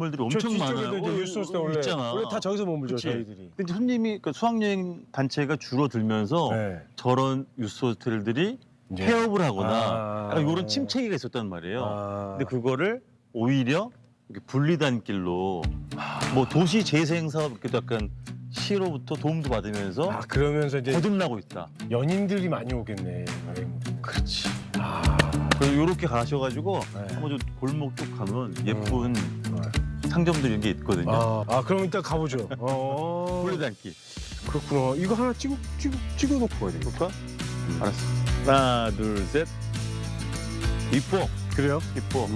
건물들이 엄청 많아요. 이제 유스호스텔 있잖아. 원래 다 저기서 머물죠, 그치? 저희들이. 근데 손님이 그 수학여행 단체가 줄어들면서 네. 저런 유스호스텔들이 이제. 폐업을 하거나 약간 이런 침체기가 있었단 말이에요. 아. 근데 그거를 오히려 이렇게 분리단길로 뭐 도시 재생 사업 이렇게 약간 시로부터 도움도 받으면서 아, 그러면서 이제 거듭나고 있다. 연인들이 많이 오겠네. 그렇지. 아. 그래서 이렇게 가셔가지고 네. 한번 좀 골목 쪽 가면 예쁜 상점들이 이런 게 있거든요. 그럼 이따 가보죠. 분리단길. 그렇구나. 이거 하나 찍어놓고 가야 되겠다. 볼까? 알았어. 하나, 둘, 셋. 이뻐. 그래요? 이뻐.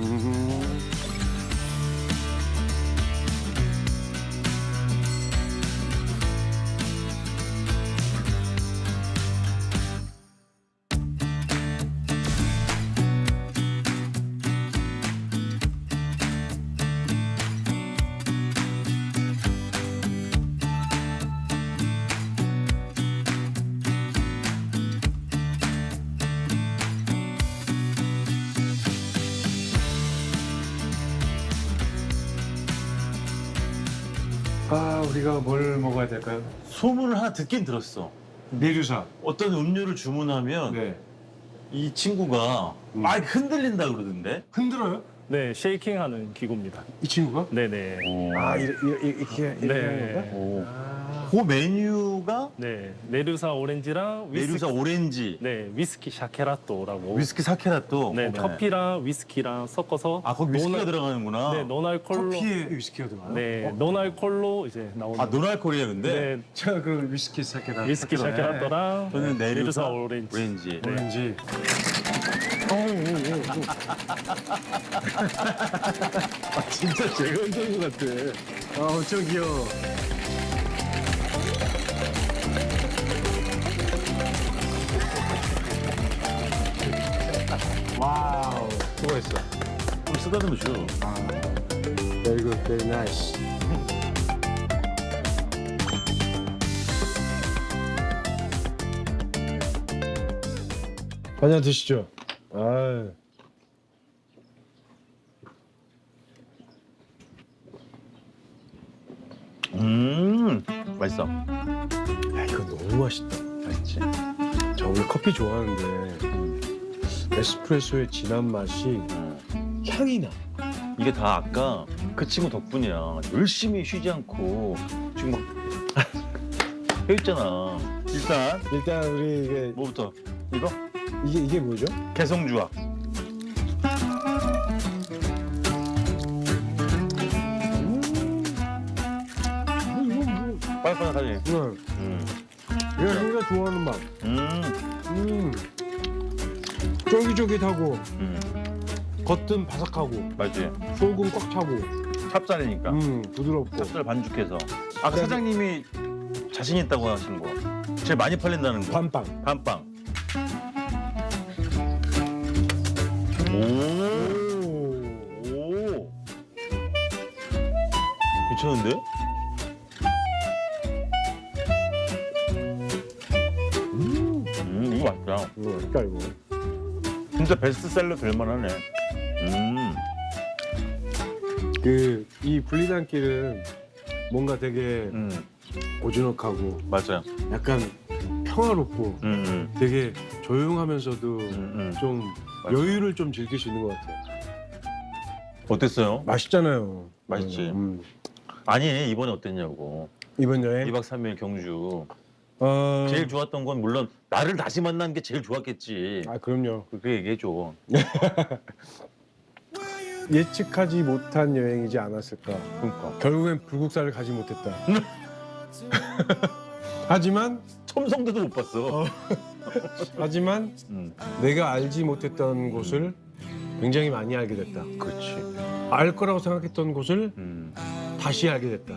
우리가 뭘 먹어야 될까요? 소문을 하나 듣긴 들었어. 내류사. 어떤 음료를 주문하면 네. 이 친구가 막 흔들린다 그러던데. 흔들어요? 네, 쉐이킹하는 기구입니다. 이 친구가? 네네. 이렇게 네. 하는 건가? 오. 그 메뉴가 네, 네르사 오렌지랑 메루사 오렌지, 네, 위스키 샤케라또라고. 위스키 사케라또. 네, 커피랑 위스키랑 섞어서. 아, 거기 위스키가 들어가는구나. 네, 노알콜로. 커피에 위스키가 들어가요? 네, 노알콜로 이제 나오는. 아, 노날콜이야 근데. 네, 제가 그 위스키 사케다. 위스키 샤케라또랑 저는 내루사 네르사 오렌지. 오렌지. 네. 오렌지. 진짜 제가 흔든 것 같아. 저기요. 와우. 수고했어. 좀 쓰다듬어 줘. Very good, very nice. 한잔 드시죠. 아. 맛있어. 야, 이거 너무 맛있다. 맛있지. 저 원래 커피 좋아하는데 에스프레소의 진한 맛이 향이 나. 이게 다 아까 그 친구 덕분이야. 열심히 쉬지 않고 지금 막 해있잖아. 일단 우리 이게 뭐부터? 이거? 이게 뭐죠? 개성주악. 빨간하지. 이거 우리가 좋아하는 맛. 쫄깃쫄깃하고 겉은 바삭하고 맞지. 속은 꽉 차고 찹쌀이니까. 부드럽고. 찹쌀 반죽해서. 아까 사장님이 자신 있다고 하신 거. 제일 많이 팔린다는 거. 반빵. 반빵. 오. 괜찮은데? 이거 맛있다. 이거 맛있다 이거. 진짜 베스트셀러 될 만하네. 이 분리단길은 뭔가 되게 고즈넉하고 맞아요. 약간 평화롭고 되게 조용하면서도 좀 맞아. 여유를 좀 즐길 수 있는 것 같아요. 어땠어요? 맛있잖아요. 맛있지. 아니, 이번에 어땠냐고. 이번 여행? 2박 3일 경주. 어... 제일 좋았던 건 물론 나를 다시 만난 게 제일 좋았겠지. 아, 그럼요. 그렇게 얘기해줘. 예측하지 못한 여행이지 않았을까. 그러니까. 결국엔 불국사를 가지 못했다. 하지만 첨성대도 못 봤어. 하지만 내가 알지 못했던 곳을 굉장히 많이 알게 됐다. 그렇지. 알 거라고 생각했던 곳을 다시 알게 됐다.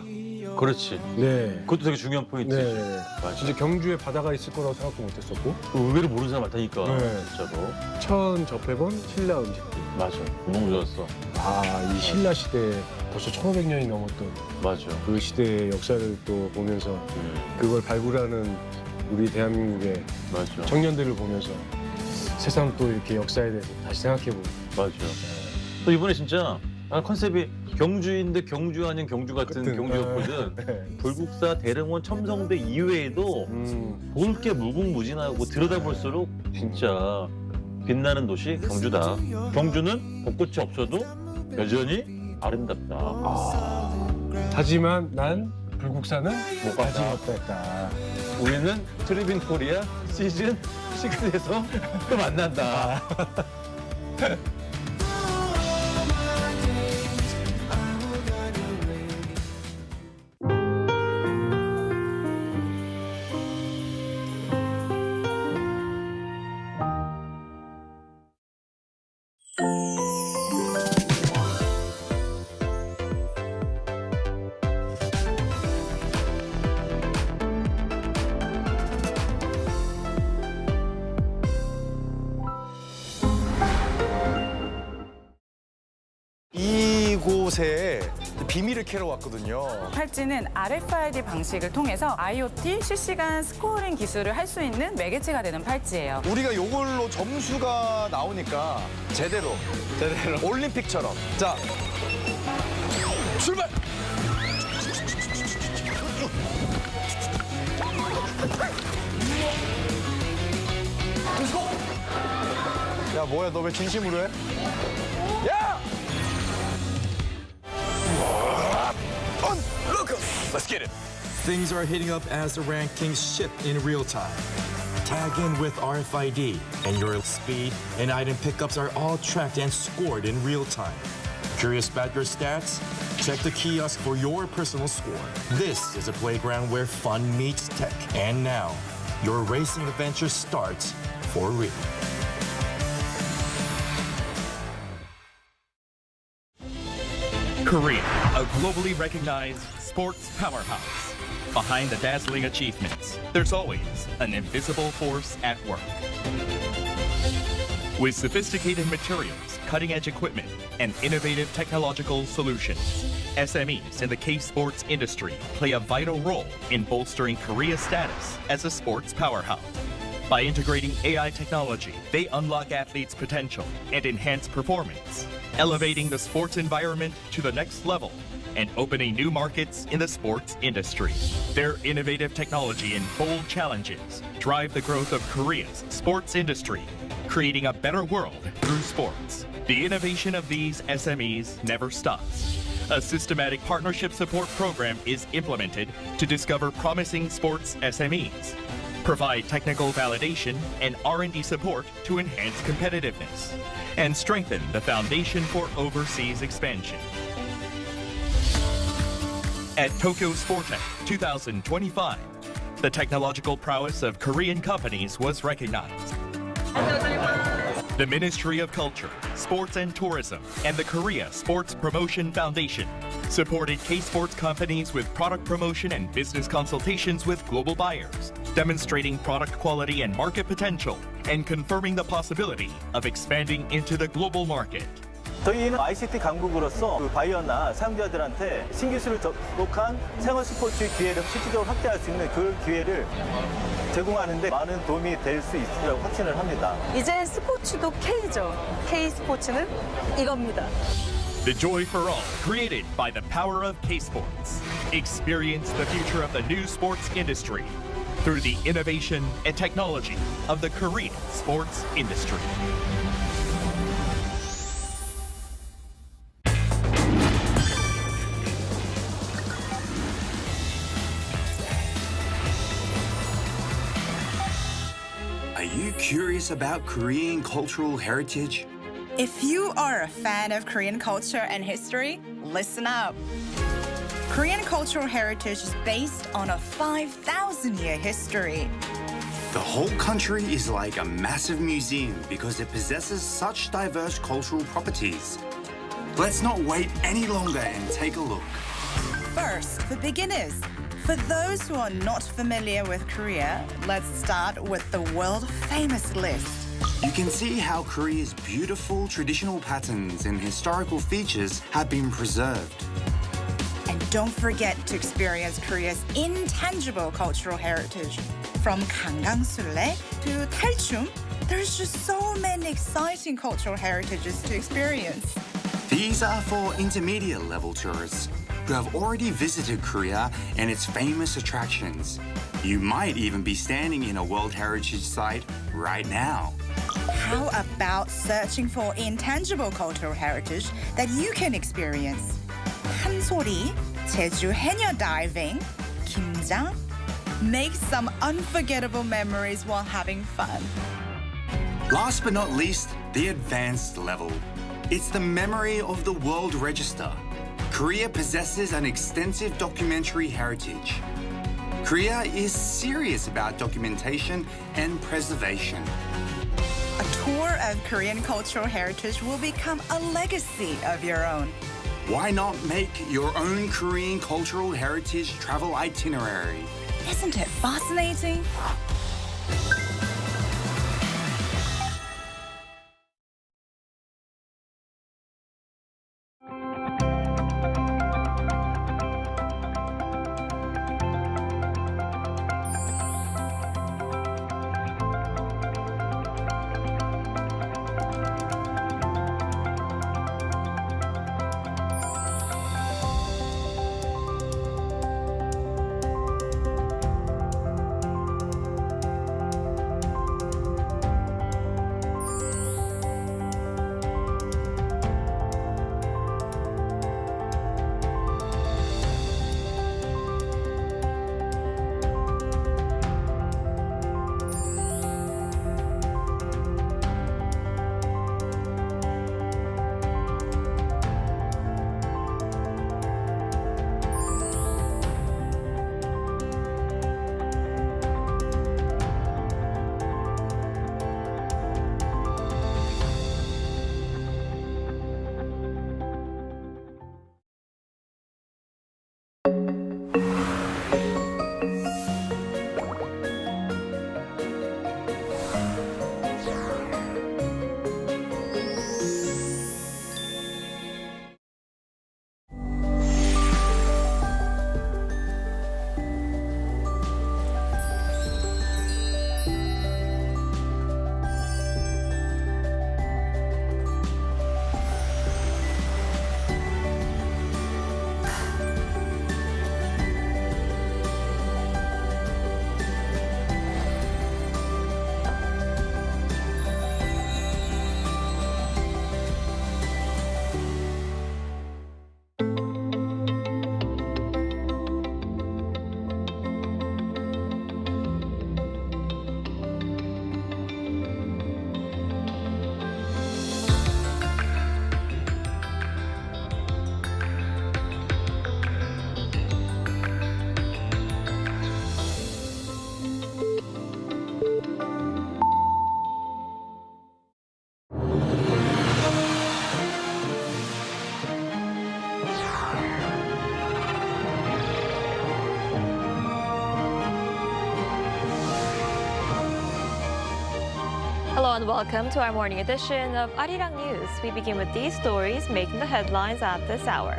그렇지. 네. 그것도 되게 중요한 포인트. 네. 맞아. 진짜 경주에 바다가 있을 거라고 생각도 못했었고. 의외로 모르는 사람 많다니까. 네. 진짜로. 처음 접해본 신라 음식들. 맞아. 너무 좋았어. 이 신라 시대 벌써 1500년이 넘었던 맞아. 그 시대의 역사를 또 보면서 그걸 발굴하는 우리 대한민국의 맞아. 청년들을 보면서 세상 또 이렇게 역사에 대해서 다시 생각해보고. 맞아. 또 이번에 진짜 컨셉이 경주인데 경주 아닌 경주 같은 경주였거든. 네. 불국사, 대릉원, 첨성대 이외에도 볼 게 무궁무진하고 들여다볼수록 진짜 빛나는 도시 경주다. 경주는 벚꽃이 없어도 여전히 아름답다. 하지만 난 불국사는 못 가지 갔다. 못했다. 우리는 트리빙 코리아 시즌 6에서 또 만난다. 이곳에 비밀을 캐러 왔거든요. 팔찌는 RFID 방식을 통해서 IoT 실시간 스코어링 기술을 할 수 있는 매개체가 되는 팔찌예요. 우리가 이걸로 점수가 나오니까 제대로 올림픽처럼. 자, 출발! 야, 뭐야, 너 왜 진심으로 해? 야! Look! Let's get it. Things are heating up as the rankings shift in real time. Tag in with RFID, and your speed and item pickups are all tracked and scored in real time. Curious about your stats? Check the kiosk for your personal score. This is a playground where fun meets tech. And now, your racing adventure starts for real. Korea, a globally recognized sports powerhouse. Behind the dazzling achievements, there's always an invisible force at work. With sophisticated materials, cutting-edge equipment, and innovative technological solutions, SMEs in the K-sports industry play a vital role in bolstering Korea's status as a sports powerhouse. By integrating AI technology, they unlock athletes' potential and enhance performance, elevating the sports environment to the next level and opening new markets in the sports industry. Their innovative technology and bold challenges drive the growth of Korea's sports industry, creating a better world through sports. The innovation of these SMEs never stops. A systematic partnership support program is implemented to discover promising sports SMEs, provide technical validation and R&D support to enhance competitiveness, and strengthen the foundation for overseas expansion. At Tokyo Sportec 2025, the technological prowess of Korean companies was recognized. The Ministry of Culture, Sports and Tourism, and the Korea Sports Promotion Foundation supported K-Sports companies with product promotion and business consultations with global buyers, demonstrating product quality and market potential, and confirming the possibility of expanding into the global market. 저희는 ICT 강국으로서 그 바이어나 사용자들한테 신기술을 접목한 생활 스포츠 기회를 실질적으로 확대할 수 있는 그 기회를 제공하는 데 많은 도움이 될 수 있으리라고 확신을 합니다. 이제 스포츠도 K죠. K 스포츠는 이겁니다. The joy for all, created by the power of K-Sports. Experience the future of the new sports industry through the innovation and technology of the Korean sports industry. Are you curious about Korean cultural heritage? If you are a fan of Korean culture and history, listen up. Korean cultural heritage is based on a 5,000-year history. The whole country is like a massive museum because it possesses such diverse cultural properties. Let's not wait any longer and take a look. First, for beginners, for those who are not familiar with Korea, let's start with the world-famous list. You can see how Korea's beautiful traditional patterns and historical features have been preserved. And don't forget to experience Korea's intangible cultural heritage. From Gangang-sule to Talchum, there's just so many exciting cultural heritages to experience. These are for intermediate level tourists who have already visited Korea and its famous attractions. You might even be standing in a World Heritage Site right now. How about searching for intangible cultural heritage that you can experience? 한소리, 제주 해녀 diving, 김장. Make some unforgettable memories while having fun. Last but not least, the advanced level. It's the memory of the World Register. Korea possesses an extensive documentary heritage. Korea is serious about documentation and preservation. A tour of Korean cultural heritage will become a legacy of your own. Why not make your own Korean cultural heritage travel itinerary? Isn't it fascinating? Hello and welcome to our morning edition of Arirang News. We begin with these stories making the headlines at this hour.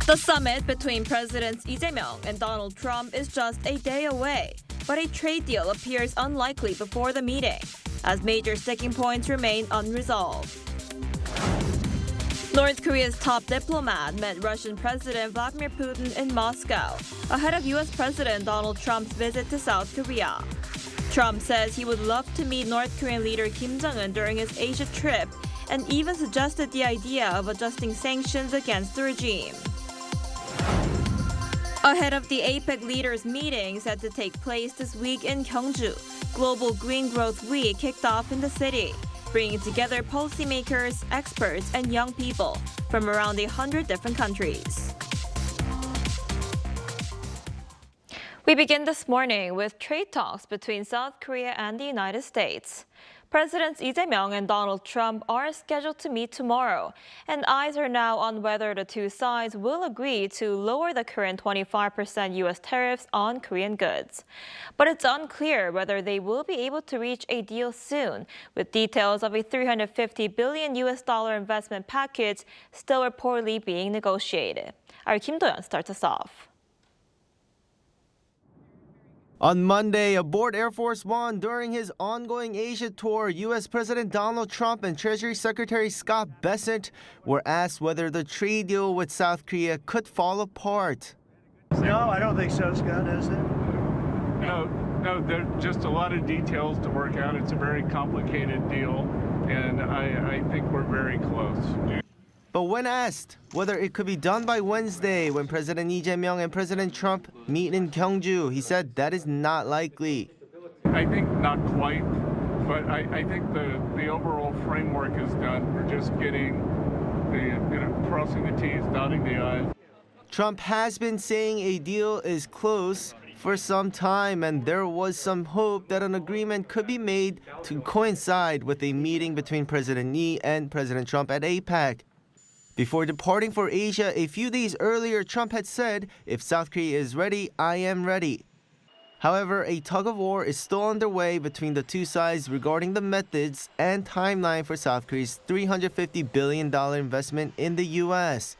The summit between Presidents Lee Jae-myung and Donald Trump is just a day away, but a trade deal appears unlikely before the meeting, as major sticking points remain unresolved. North Korea's top diplomat met Russian President Vladimir Putin in Moscow ahead of U.S. President Donald Trump's visit to South Korea. Trump says he would love to meet North Korean leader Kim Jong-un during his Asia trip and even suggested the idea of adjusting sanctions against the regime. Ahead of the APEC leaders' meeting set to take place this week in Gyeongju, Global Green Growth Week kicked off in the city, bringing together policymakers, experts, and young people from around 100 different countries. We begin this morning with trade talks between South Korea and the United States. Presidents Lee Jae-myung and Donald Trump are scheduled to meet tomorrow, and eyes are now on whether the two sides will agree to lower the current 25% U.S. tariffs on Korean goods. But it's unclear whether they will be able to reach a deal soon, with details of a $350 billion investment package still reportedly being negotiated. Our Kim Do-yeon starts us off. On Monday, aboard Air Force One during his ongoing Asia tour, U.S. President Donald Trump and Treasury Secretary Scott Bessent were asked whether the trade deal with South Korea could fall apart. No, I don't think so, Scott, is there? No, there are just a lot of details to work out. It's a very complicated deal, and I think we're very close. But when asked whether it could be done by Wednesday when President Lee Jae-myung and President Trump meet in Gyeongju, he said that is not likely. I think not quite, but I think the overall framework is done. We're just getting crossing the T's, dotting the I's. Trump has been saying a deal is close for some time, and there was some hope that an agreement could be made to coincide with a meeting between President Lee and President Trump at APEC. Before departing for Asia a few days earlier, Trump had said, "If South Korea is ready, I am ready." However, a tug-of-war is still underway between the two sides regarding the methods and timeline for South Korea's $350 billion investment in the U.S.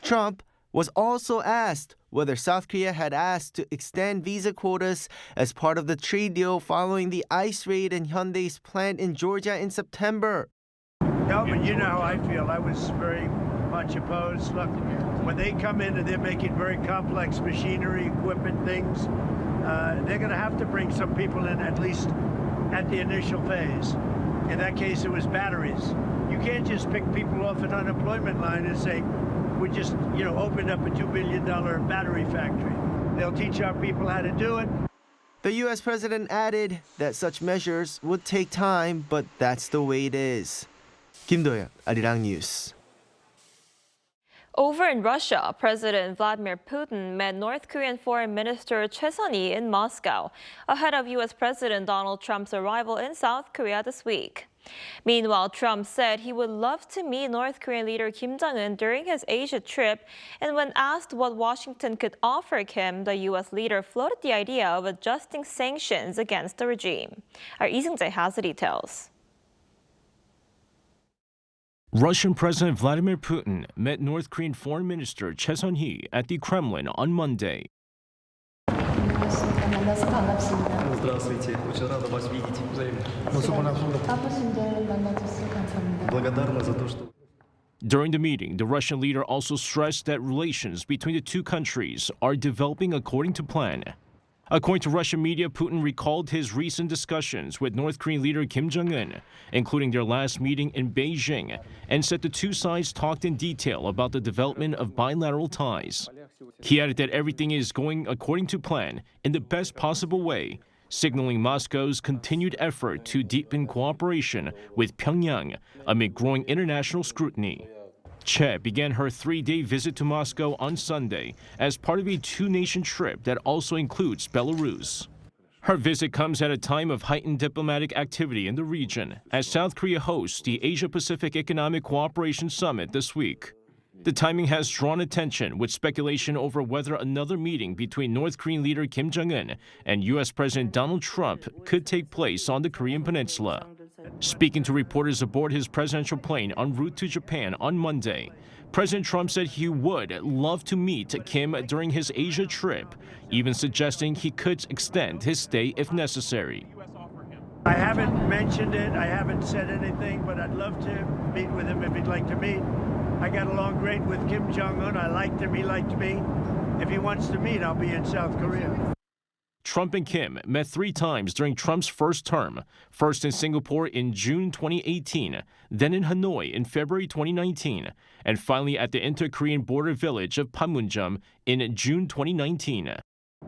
Trump was also asked whether South Korea had asked to extend visa quotas as part of the trade deal following the ICE raid in Hyundai's plant in Georgia in September. No, but you know how I feel. I was very much opposed. Look, when they come in and they're making very complex machinery, equipment, things, they're going to have to bring some people in at least at the initial phase. In that case, it was batteries. You can't just pick people off an unemployment line and say, we just, opened up a $2 billion battery factory. They'll teach our people how to do it. The U.S. president added that such measures would take time, but that's the way it is. Kim Do-yeon, Arirang News. Over in Russia, President Vladimir Putin met North Korean Foreign Minister Choi Sun-hee in Moscow ahead of U.S. President Donald Trump's arrival in South Korea this week. Meanwhile, Trump said he would love to meet North Korean leader Kim Jong-un during his Asia trip, and when asked what Washington could offer Kim, the U.S. leader floated the idea of adjusting sanctions against the regime. Our Lee Seung-jae has the details. Russian President Vladimir Putin met North Korean Foreign Minister Choi Sun-hee at the Kremlin on Monday. Здравствуйте, очень рада вас видеть взаимно. Благодарна за то, что... During the meeting, the Russian leader also stressed that relations between the two countries are developing according to plan. According to Russian media, Putin recalled his recent discussions with North Korean leader Kim Jong-un, including their last meeting in Beijing, and said the two sides talked in detail about the development of bilateral ties. He added that everything is going according to plan in the best possible way, signaling Moscow's continued effort to deepen cooperation with Pyongyang amid growing international scrutiny. Che began her three-day visit to Moscow on Sunday as part of a two-nation trip that also includes Belarus. Her visit comes at a time of heightened diplomatic activity in the region as South Korea hosts the Asia-Pacific Economic Cooperation Summit this week. The timing has drawn attention, with speculation over whether another meeting between North Korean leader Kim Jong-un and U.S. President Donald Trump could take place on the Korean Peninsula. Speaking to reporters aboard his presidential plane en route to Japan on Monday, President Trump said he would love to meet Kim during his Asia trip, even suggesting he could extend his stay if necessary. I haven't mentioned it, I haven't said anything, but I'd love to meet with him if he'd like to meet. I got along great with Kim Jong-un. I liked him, he liked me. If he wants to meet, I'll be in South Korea. Trump and Kim met 3 times during Trump's first term, first in Singapore in June 2018, then in Hanoi in February 2019, and finally at the inter-Korean border village of Panmunjom in June 2019.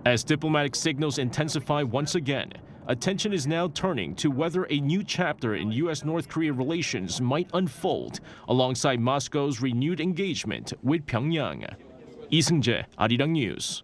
As diplomatic signals intensify once again, attention is now turning to whether a new chapter in U.S.-North Korea relations might unfold alongside Moscow's renewed engagement with Pyongyang. Lee Seung-jae, Arirang News.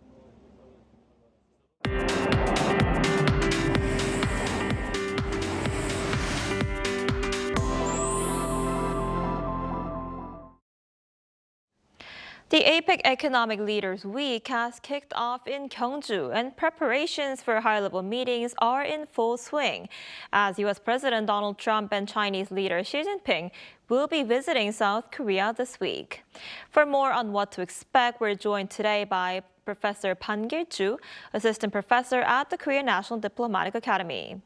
The APEC Economic Leaders Week has kicked off in Gyeongju, and preparations for high-level meetings are in full swing, as U.S. President Donald Trump and Chinese leader Xi Jinping will be visiting South Korea this week. For more on what to expect, we're joined today by Professor Pan Gil-ju, Assistant Professor at the Korean National Diplomatic Academy.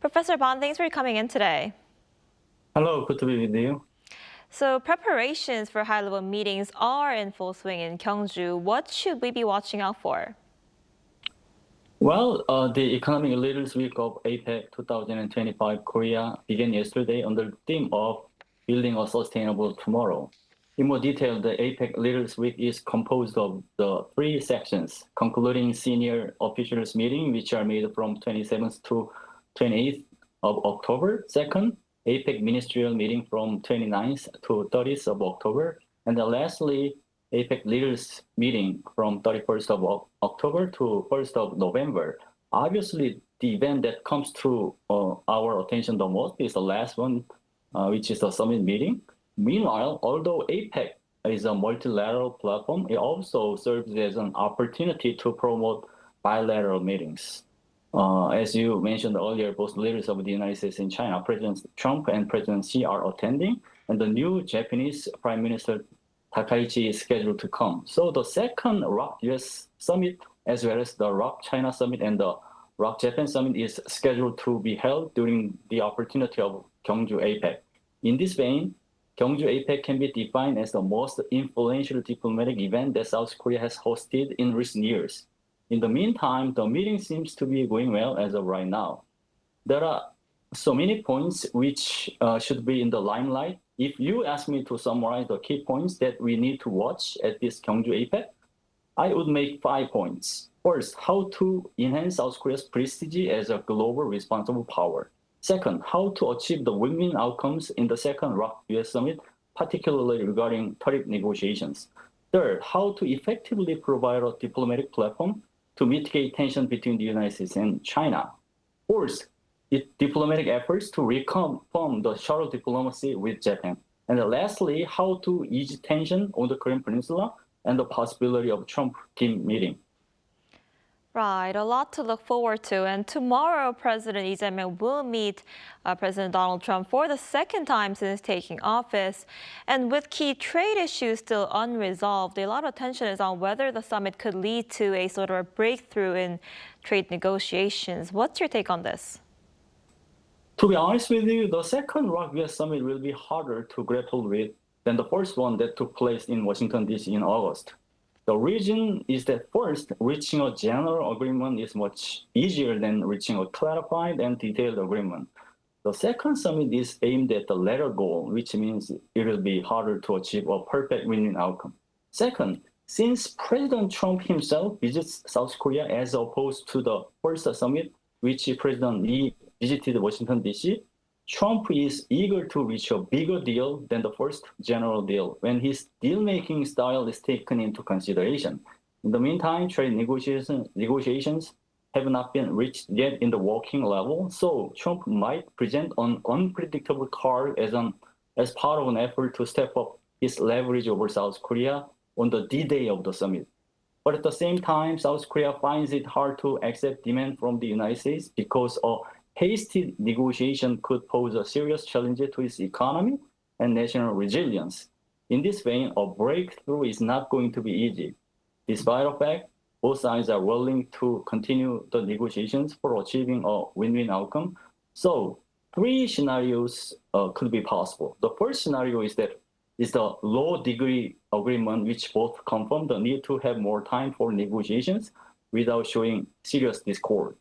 Professor Pan, thanks for coming in today. Hello, good to be with you. So preparations for high-level meetings are in full swing in Gyeongju. What should we be watching out for? Well, the Economic Leaders Week of APEC 2025 Korea began yesterday under the theme of Building a Sustainable Tomorrow. In more detail, the APEC Leaders Week is composed of the three sections, concluding senior officials meeting, which are made from 27th to 28th of October. Second, APEC ministerial meeting from 29th to 30th of October. And then lastly, APEC leaders meeting from 31st of October to 1st of November. Obviously, the event that comes to our attention the most is the last one, which is the summit meeting. Meanwhile, although APEC is a multilateral platform, it also serves as an opportunity to promote bilateral meetings. As you mentioned earlier, both leaders of the United States and China, President Trump and President Xi are attending, and the new Japanese Prime Minister Takaichi is scheduled to come. So the second ROK-US summit, as well as the ROK-China summit and the ROK-Japan summit, is scheduled to be held during the opportunity of Gyeongju APEC. In this vein, Gyeongju APEC can be defined as the most influential diplomatic event that South Korea has hosted in recent years. In the meantime, the meeting seems to be going well as of right now. There are so many points which should be in the limelight. If you ask me to summarize the key points that we need to watch at this Gyeongju APEC, I would make 5 points. First, how to enhance South Korea's prestige as a global responsible power. Second, how to achieve the win-win outcomes in the second ROK-US summit, particularly regarding tariff negotiations. Third, how to effectively provide a diplomatic platform to mitigate tension between the United States and China. Fourth, diplomatic efforts to reconfirm the shuttle diplomacy with Japan. And lastly, how to ease tension on the Korean Peninsula and the possibility of Trump-Kim meeting. Right, a lot to look forward to. And tomorrow, President Lee Jae-myung will meet President Donald Trump for the second time since taking office. And with key trade issues still unresolved, a lot of attention is on whether the summit could lead to a sort of a breakthrough in trade negotiations. What's your take on this? To be honest with you, the second ROK-US summit will be harder to grapple with than the first one that took place in Washington, D.C. in August. The reason is that first, reaching a general agreement is much easier than reaching a clarified and detailed agreement. The second summit is aimed at the latter goal, which means it will be harder to achieve a perfect win-win outcome. Second, since President Trump himself visits South Korea as opposed to the first summit, which President Lee visited Washington, D.C., Trump is eager to reach a bigger deal than the first general deal when his deal-making style is taken into consideration. In the meantime, trade negotiations have not been reached yet in the working level, so Trump might present an unpredictable card as part of an effort to step up his leverage over South Korea on the D-Day of the summit. But at the same time, South Korea finds it hard to accept demand from the United States because a hasty negotiation could pose a serious challenge to its economy and national resilience. In this vein, a breakthrough is not going to be easy. Despite the fact, both sides are willing to continue the negotiations for achieving a win-win outcome. So 3 scenarios could be possible. The first scenario is the low-degree agreement, which both confirm the need to have more time for negotiations without showing serious discord.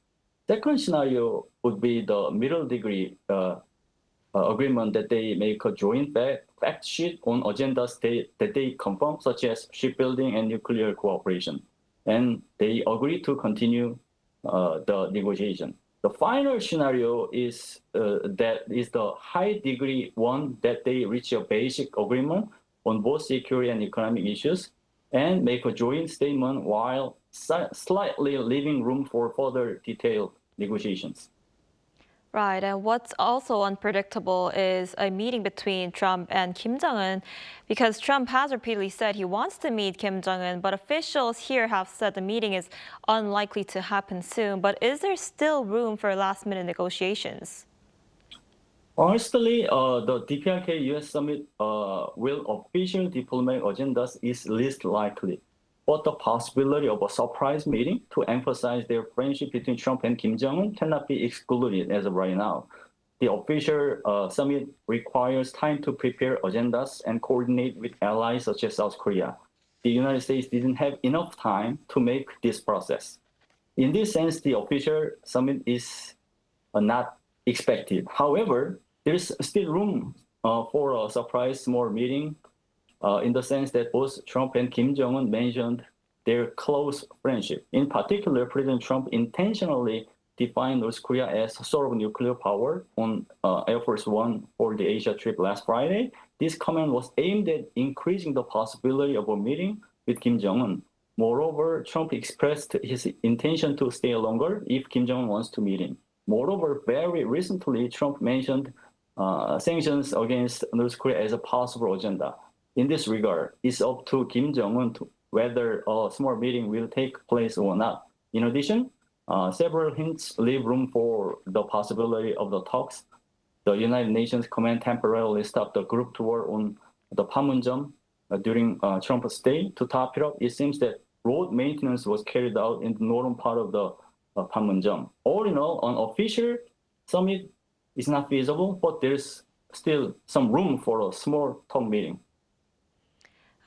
Second scenario would be the middle degree agreement that they make a joint fact sheet on agendas that they confirm, such as shipbuilding and nuclear cooperation. And they agree to continue the negotiation. The final scenario is the high degree one that they reach a basic agreement on both security and economic issues and make a joint statement while slightly leaving room for further detailed negotiations. Right, and what's also unpredictable is a meeting between Trump and Kim Jong-un, because Trump has repeatedly said he wants to meet Kim Jong-un, but officials here have said the meeting is unlikely to happen soon. But is there still room for last-minute negotiations? Honestly, the DPRK-US summit will official diplomatic agendas is least likely. but the possibility of a surprise meeting to emphasize their friendship between Trump and Kim Jong-un cannot be excluded as of right now. The official summit requires time to prepare agendas and coordinate with allies such as South Korea. The United States didn't have enough time to make this process. In this sense, the official summit is not expected. However, there's still room for a surprise small meeting in the sense that both Trump and Kim Jong-un mentioned their close friendship. In particular, President Trump intentionally defined North Korea as a sort of nuclear power on Air Force One for the Asia trip last Friday. This comment was aimed at increasing the possibility of a meeting with Kim Jong-un. Moreover, Trump expressed his intention to stay longer if Kim Jong-un wants to meet him. Moreover, very recently, Trump mentioned sanctions against North Korea as a possible agenda. In this regard, it's up to Kim Jong-un whether a small meeting will take place or not. In addition, several hints leave room for the possibility of the talks. The United Nations Command temporarily stopped the group tour on the Panmunjom during Trump's stay. To top it up, it seems that road maintenance was carried out in the northern part of the Panmunjom. All in all, an official summit is not feasible, but there's still some room for a small talk meeting.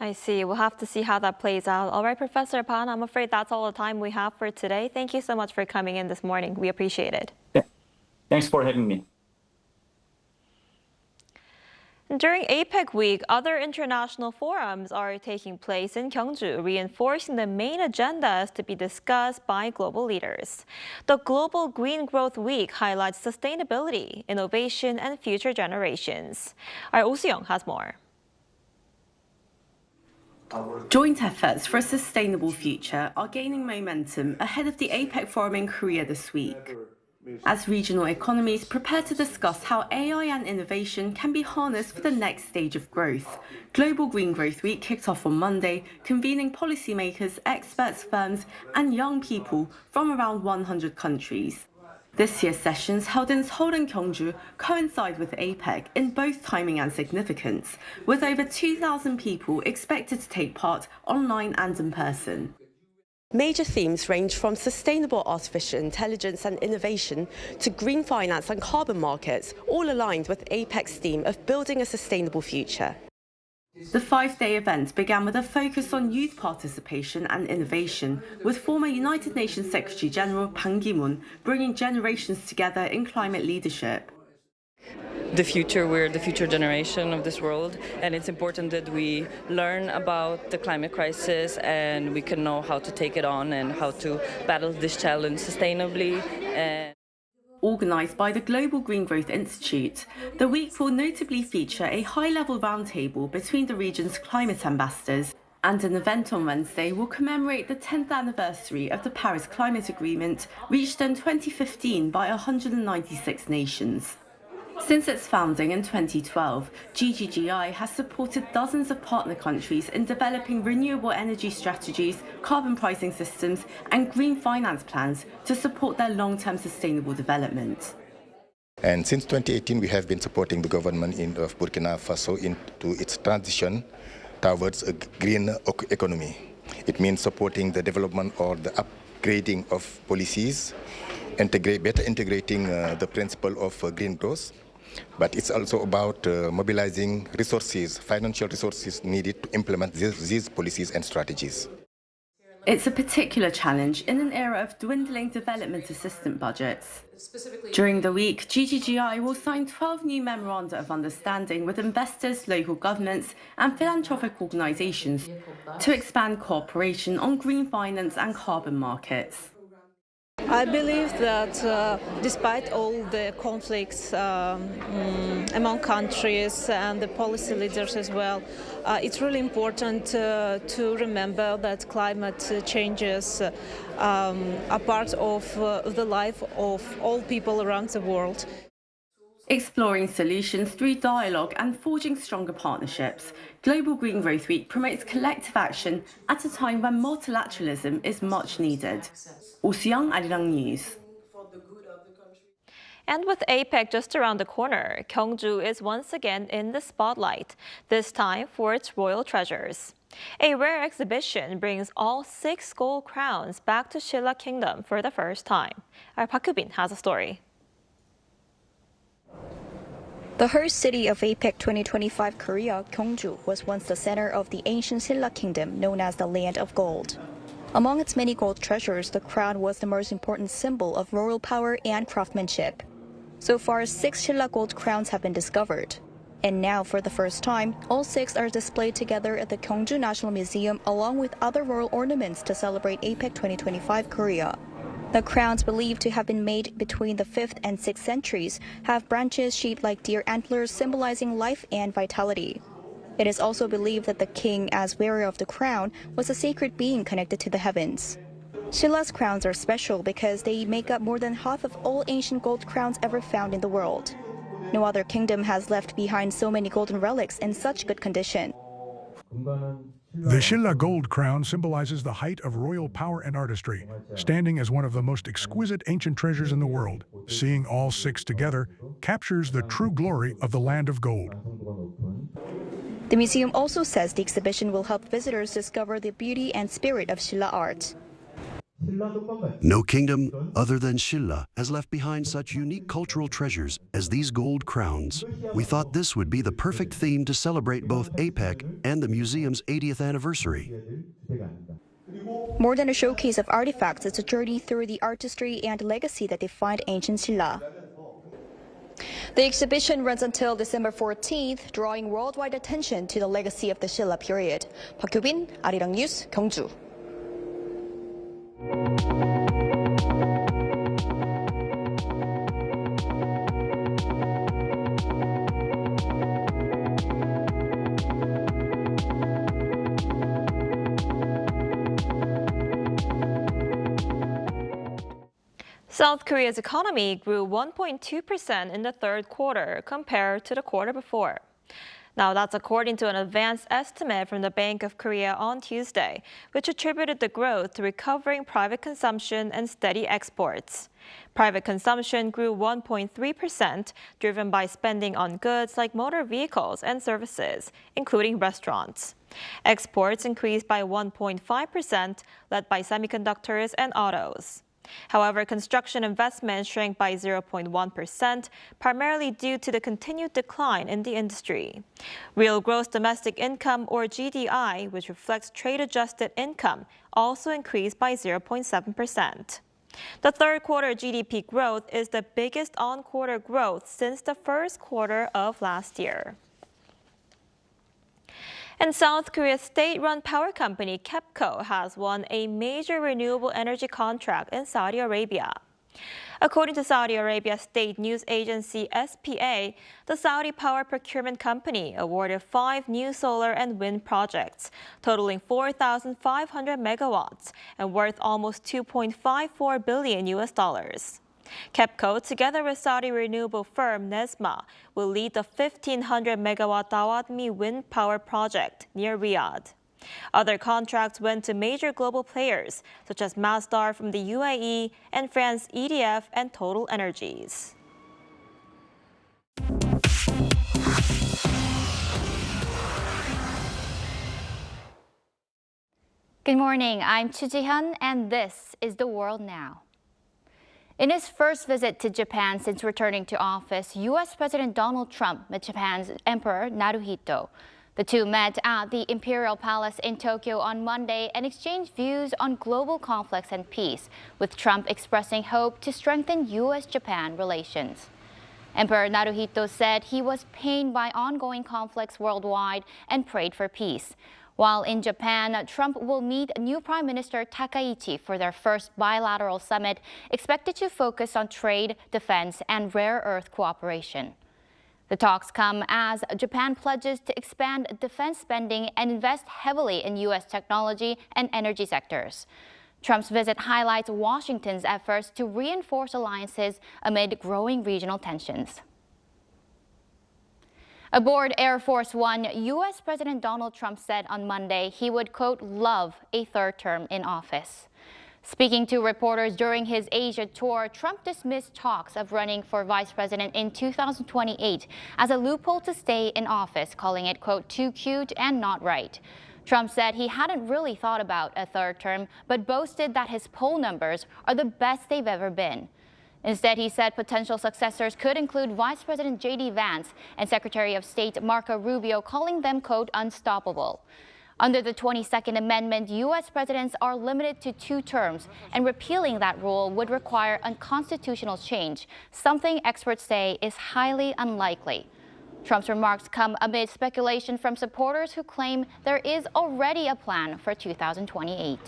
I see. We'll have to see how that plays out. All right, Professor Pan, I'm afraid that's all the time we have for today. Thank you so much for coming in this morning. We appreciate it. Yeah. Thanks for having me. During APEC week, other international forums are taking place in Gyeongju, reinforcing the main agendas to be discussed by global leaders. The Global Green Growth Week highlights sustainability, innovation, and future generations. Our Oh Soo-young has more. Joint efforts for a sustainable future are gaining momentum ahead of the APEC forum in Korea this week. As regional economies prepare to discuss how AI and innovation can be harnessed for the next stage of growth, Global Green Growth Week kicked off on Monday, convening policymakers, experts, firms, and young people from around 100 countries. This year's sessions, held in Seoul and Gyeongju, coincide with APEC in both timing and significance, with over 2,000 people expected to take part online and in person. Major themes range from sustainable artificial intelligence and innovation to green finance and carbon markets, all aligned with APEC's theme of building a sustainable future. The five-day event began with a focus on youth participation and innovation, with former United Nations Secretary General Ban Ki-moon bringing generations together in climate leadership. We're the future generation of this world, and it's important that we learn about the climate crisis and we can know how to take it on and how to battle this challenge sustainably. Organised by the Global Green Growth Institute, the week will notably feature a high-level roundtable between the region's climate ambassadors, and an event on Wednesday will commemorate the 10th anniversary of the Paris Climate Agreement reached in 2015 by 196 nations. Since its founding in 2012, GGGI has supported dozens of partner countries in developing renewable energy strategies, carbon pricing systems, and green finance plans to support their long-term sustainable development. And since 2018, we have been supporting the government of Burkina Faso into its transition towards a green economy. It means supporting the development or the upgrading of policies, better integrating the principle of green growth. But it's also about mobilizing resources, financial resources needed to implement these policies and strategies. It's a particular challenge in an era of dwindling development assistance budgets. During the week, GGGI will sign 12 new memoranda of understanding with investors, local governments, and philanthropic organizations to expand cooperation on green finance and carbon markets. I believe that despite all the conflicts among countries and the policy leaders as well, it's really important to remember that climate changes are part of the life of all people around the world. Exploring solutions through dialogue and forging stronger partnerships, Global Green Growth Week promotes collective action at a time when multilateralism is much needed. Oh Soo-young, Arirang News. And with APEC just around the corner, Gyeongju is once again in the spotlight, this time for its royal treasures. A rare exhibition brings all 6 gold crowns back to Shilla Kingdom for the first time. Our Park Hyubin has a story. The host city of APEC 2025 Korea, Gyeongju, was once the center of the ancient Shilla Kingdom known as the Land of Gold. Among its many gold treasures, the crown was the most important symbol of royal power and craftsmanship. So far, 6 Shilla gold crowns have been discovered. And now, for the first time, all 6 are displayed together at the Gyeongju National Museum along with other royal ornaments to celebrate APEC 2025 Korea. The crowns, believed to have been made between the 5th and 6th centuries, have branches shaped like deer antlers symbolizing life and vitality. It is also believed that the king, as wearer of the crown, was a sacred being connected to the heavens. Shilla's crowns are special because they make up more than half of all ancient gold crowns ever found in the world. No other kingdom has left behind so many golden relics in such good condition. The Shilla gold crown symbolizes the height of royal power and artistry, standing as one of the most exquisite ancient treasures in the world. Seeing all 6 together captures the true glory of the land of gold. The museum also says the exhibition will help visitors discover the beauty and spirit of Shilla art. No kingdom other than Shilla has left behind such unique cultural treasures as these gold crowns. We thought this would be the perfect theme to celebrate both APEC and the museum's 80th anniversary. More than a showcase of artifacts, it's a journey through the artistry and legacy that defined ancient Shilla. The exhibition runs until December 14th, drawing worldwide attention to the legacy of the Shilla period. Park Hyubin, Arirang News, Gyeongju. South Korea's economy grew 1.2% in the third quarter compared to the quarter before. Now, that's according to an advanced estimate from the Bank of Korea on Tuesday, which attributed the growth to recovering private consumption and steady exports. Private consumption grew 1.3%, driven by spending on goods like motor vehicles and services, including restaurants. Exports increased by 1.5%, led by semiconductors and autos. However, construction investment shrank by 0.1%, primarily due to the continued decline in the industry. Real gross domestic income, or GDI, which reflects trade-adjusted income, also increased by 0.7%. The third quarter GDP growth is the biggest on-quarter growth since the first quarter of last year. And South Korea's state-run power company KEPCO has won a major renewable energy contract in Saudi Arabia. According to Saudi Arabia's state news agency SPA, the Saudi power procurement company awarded 5 new solar and wind projects, totaling 4,500 megawatts and worth almost $2.54 billion. KEPCO, together with Saudi renewable firm Nesma, will lead the 1,500 megawatt Dawatmi wind power project near Riyadh. Other contracts went to major global players, such as Masdar from the UAE and France EDF and Total Energies. Good morning, I'm Chu Ji-hyun, and this is The World Now. In his first visit to Japan since returning to office, U.S. President Donald Trump met Japan's Emperor Naruhito. The two met at the Imperial Palace in Tokyo on Monday and exchanged views on global conflicts and peace, with Trump expressing hope to strengthen U.S.-Japan relations. Emperor Naruhito said he was pained by ongoing conflicts worldwide and prayed for peace. While in Japan, Trump will meet new Prime Minister Takaichi for their first bilateral summit, expected to focus on trade, defense, and rare earth cooperation. The talks come as Japan pledges to expand defense spending and invest heavily in U.S. technology and energy sectors. Trump's visit highlights Washington's efforts to reinforce alliances amid growing regional tensions. Aboard Air Force One, U.S. President Donald Trump said on Monday he would, quote, love a third term in office. Speaking to reporters during his Asia tour, Trump dismissed talks of running for vice president in 2028 as a loophole to stay in office, calling it, quote, too cute and not right. Trump said he hadn't really thought about a third term, but boasted that his poll numbers are the best they've ever been. Instead, he said potential successors could include Vice President J.D. Vance and Secretary of State Marco Rubio, calling them, quote, unstoppable. Under the 22nd Amendment, U.S. presidents are limited to 2 terms, and repealing that rule would require unconstitutional change, something experts say is highly unlikely. Trump's remarks come amid speculation from supporters who claim there is already a plan for 2028.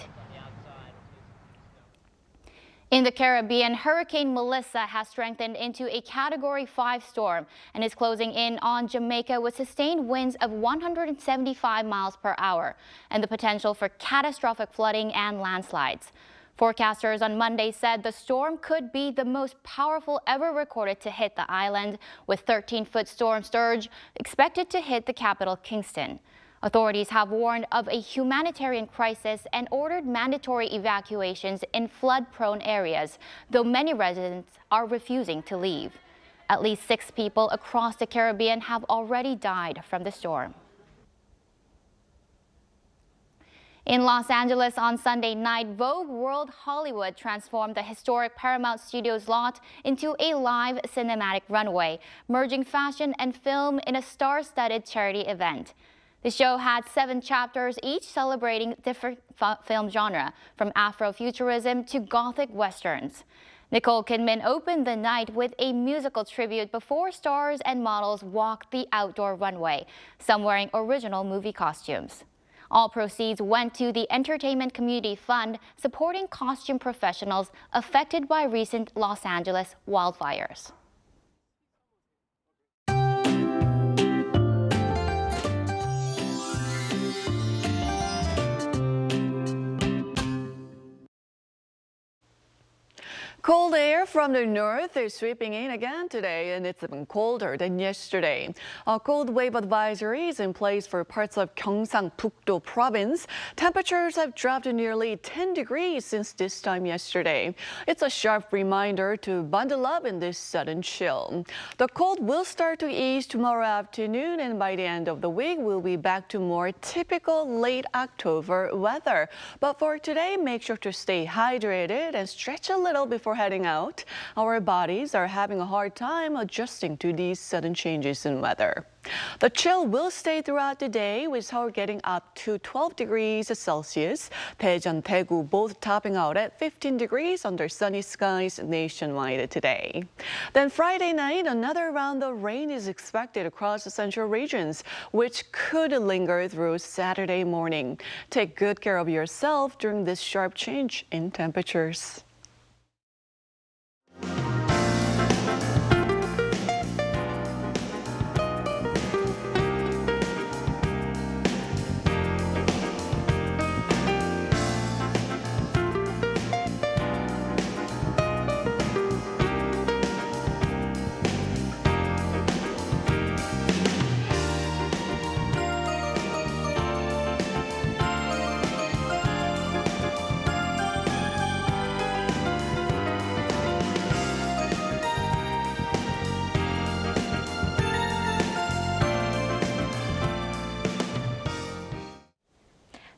In the Caribbean, Hurricane Melissa has strengthened into a Category 5 storm and is closing in on Jamaica with sustained winds of 175 miles per hour and the potential for catastrophic flooding and landslides. Forecasters on Monday said the storm could be the most powerful ever recorded to hit the island, with 13-foot storm surge expected to hit the capital, Kingston. Authorities have warned of a humanitarian crisis and ordered mandatory evacuations in flood-prone areas, though many residents are refusing to leave. At least 6 people across the Caribbean have already died from the storm. In Los Angeles on Sunday night, Vogue World Hollywood transformed the historic Paramount Studios lot into a live cinematic runway, merging fashion and film in a star-studded charity event. The show had 7 chapters, each celebrating different film genre, from Afrofuturism to Gothic Westerns. Nicole Kidman opened the night with a musical tribute before stars and models walked the outdoor runway, some wearing original movie costumes. All proceeds went to the Entertainment Community Fund, supporting costume professionals affected by recent Los Angeles wildfires. Cold air from the north is sweeping in again today, and it's even colder than yesterday. A cold wave advisory is in place for parts of Gyeongsangbuk-do province. Temperatures have dropped to nearly 10 degrees since this time yesterday. It's a sharp reminder to bundle up in this sudden chill. The cold will start to ease tomorrow afternoon, and by the end of the week, we'll be back to more typical late October weather. But for today, make sure to stay hydrated and stretch a little before heading out. Our bodies are having a hard time adjusting to these sudden changes in weather. The chill will stay throughout the day, with Seoul getting up to 12 degrees Celsius. Daejeon, Daegu both topping out at 15 degrees under sunny skies nationwide today. Then Friday night, another round of rain is expected across the central regions, which could linger through Saturday morning. Take good care of yourself during this sharp change in temperatures.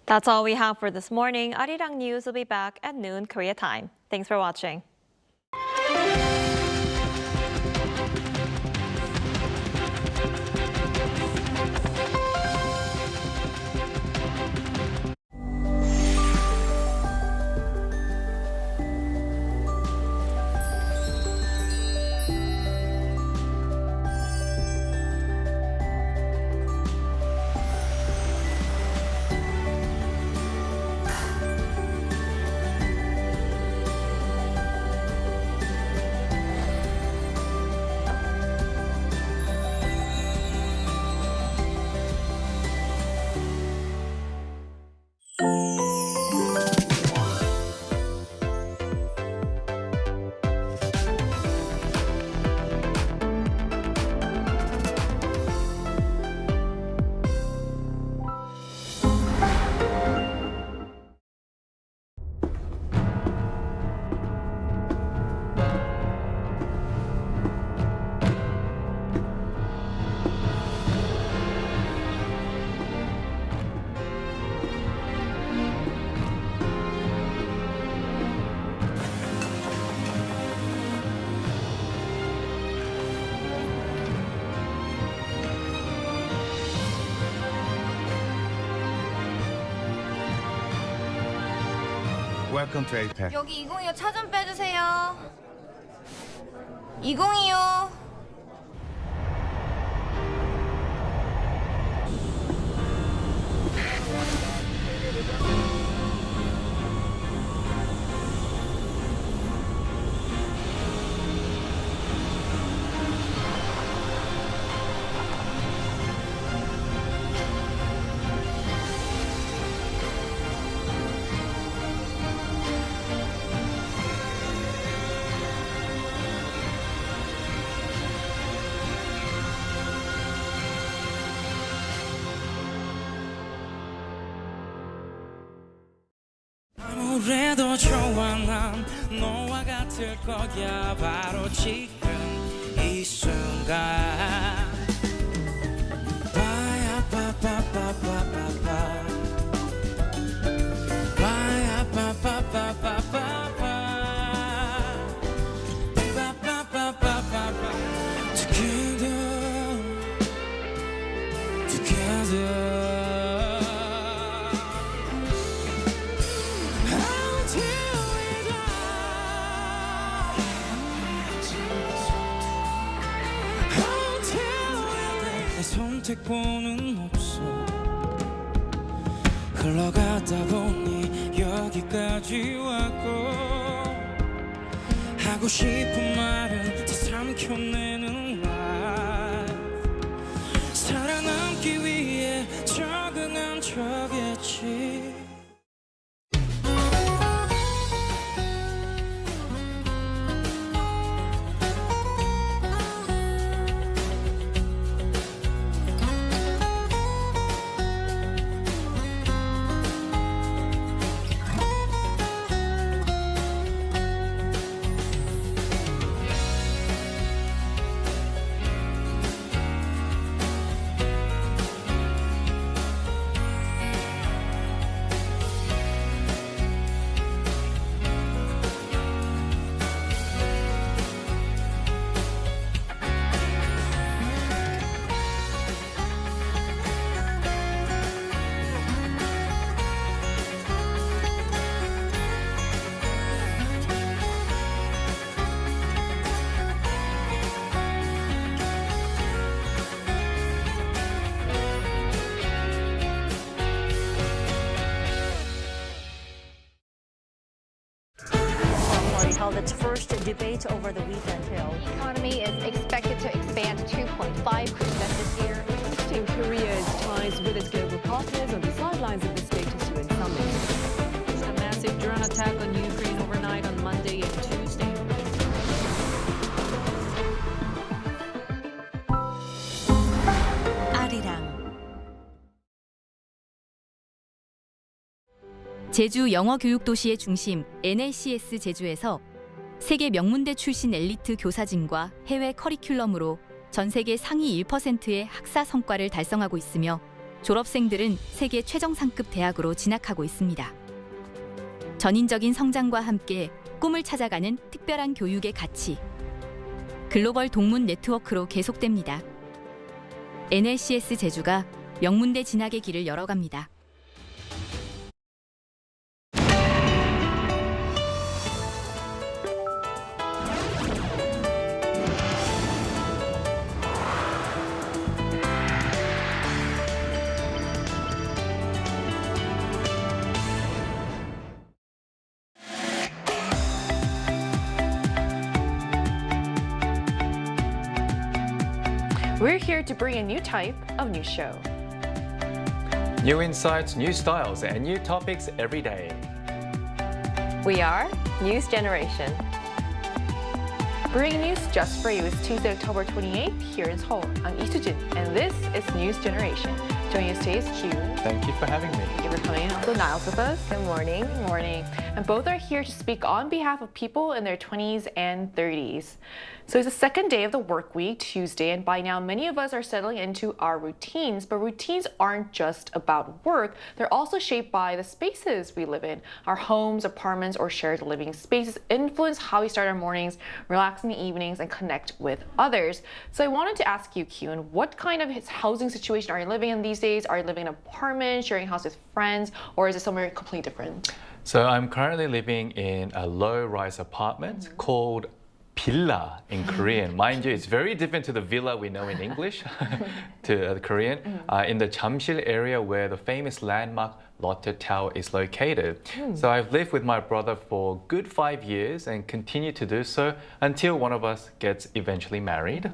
That's all we have for this morning. Arirang News will be back at noon Korea time. Thanks for watching. Welcome to APEC. 여기 2025 차 좀 빼주세요. 2025. 아무래도 좋아 난 너와 같을 거야 바로 지금 이 순간 빠야빠빠빠빠빠빠 빠야빠빠빠빠빠빠 빠빠빠빠빠빠 Together Together 선택권은 없어 흘러가다 보니 여기까지 왔고 하고 싶은 말은 다 삼켜내는 life 살아남기 위해 적응한 척했지 held its first debate over the weekend. The economy is expected to expand 2.5% this year. Boosting Korea's ties with its global partners on the sidelines of the status UN summit. A massive drone attack on Ukraine overnight on Monday and Tuesday. 아리랑 제주 영어 교육 도시의 중심 NLCS 제주에서 세계 명문대 출신 엘리트 교사진과 해외 커리큘럼으로 전 세계 상위 1%의 학사 성과를 달성하고 있으며 졸업생들은 세계 최정상급 대학으로 진학하고 있습니다. 전인적인 성장과 함께 꿈을 찾아가는 특별한 교육의 가치. 글로벌 동문 네트워크로 계속됩니다. NLCS 제주가 명문대 진학의 길을 열어갑니다. We're here to bring a new type of news show. New insights, new styles, and new topics every day. We are News Generation. Bringing news just for you is Tuesday, October 28th here in Seoul. I'm Lee Soo-jin, and this is News Generation. Joining us today is Q. Thank you for having me. Thank you for coming. Also, Niles with us. Good morning. Good morning. And both are here to speak on behalf of people in their 20s and 30s. So it's the second day of the work week, Tuesday, and by now many of us are settling into our routines, but routines aren't just about work. They're also shaped by the spaces we live in. Our homes, apartments, or shared living spaces influence how we start our mornings, relax in the evenings, and connect with others. So I wanted to ask you, Kyun, what kind of housing situation are you living in these days? Are you living in an apartment, sharing a house with friends, or is it somewhere completely different? So I'm currently living in a low-rise apartment called villa in Korean. Mind you, it's very different to the villa we know in English, to the Korean, in the Jamsil area where the famous landmark Lotte Tower is located. So I've lived with my brother for a good 5 years and continue to do so until one of us gets eventually married.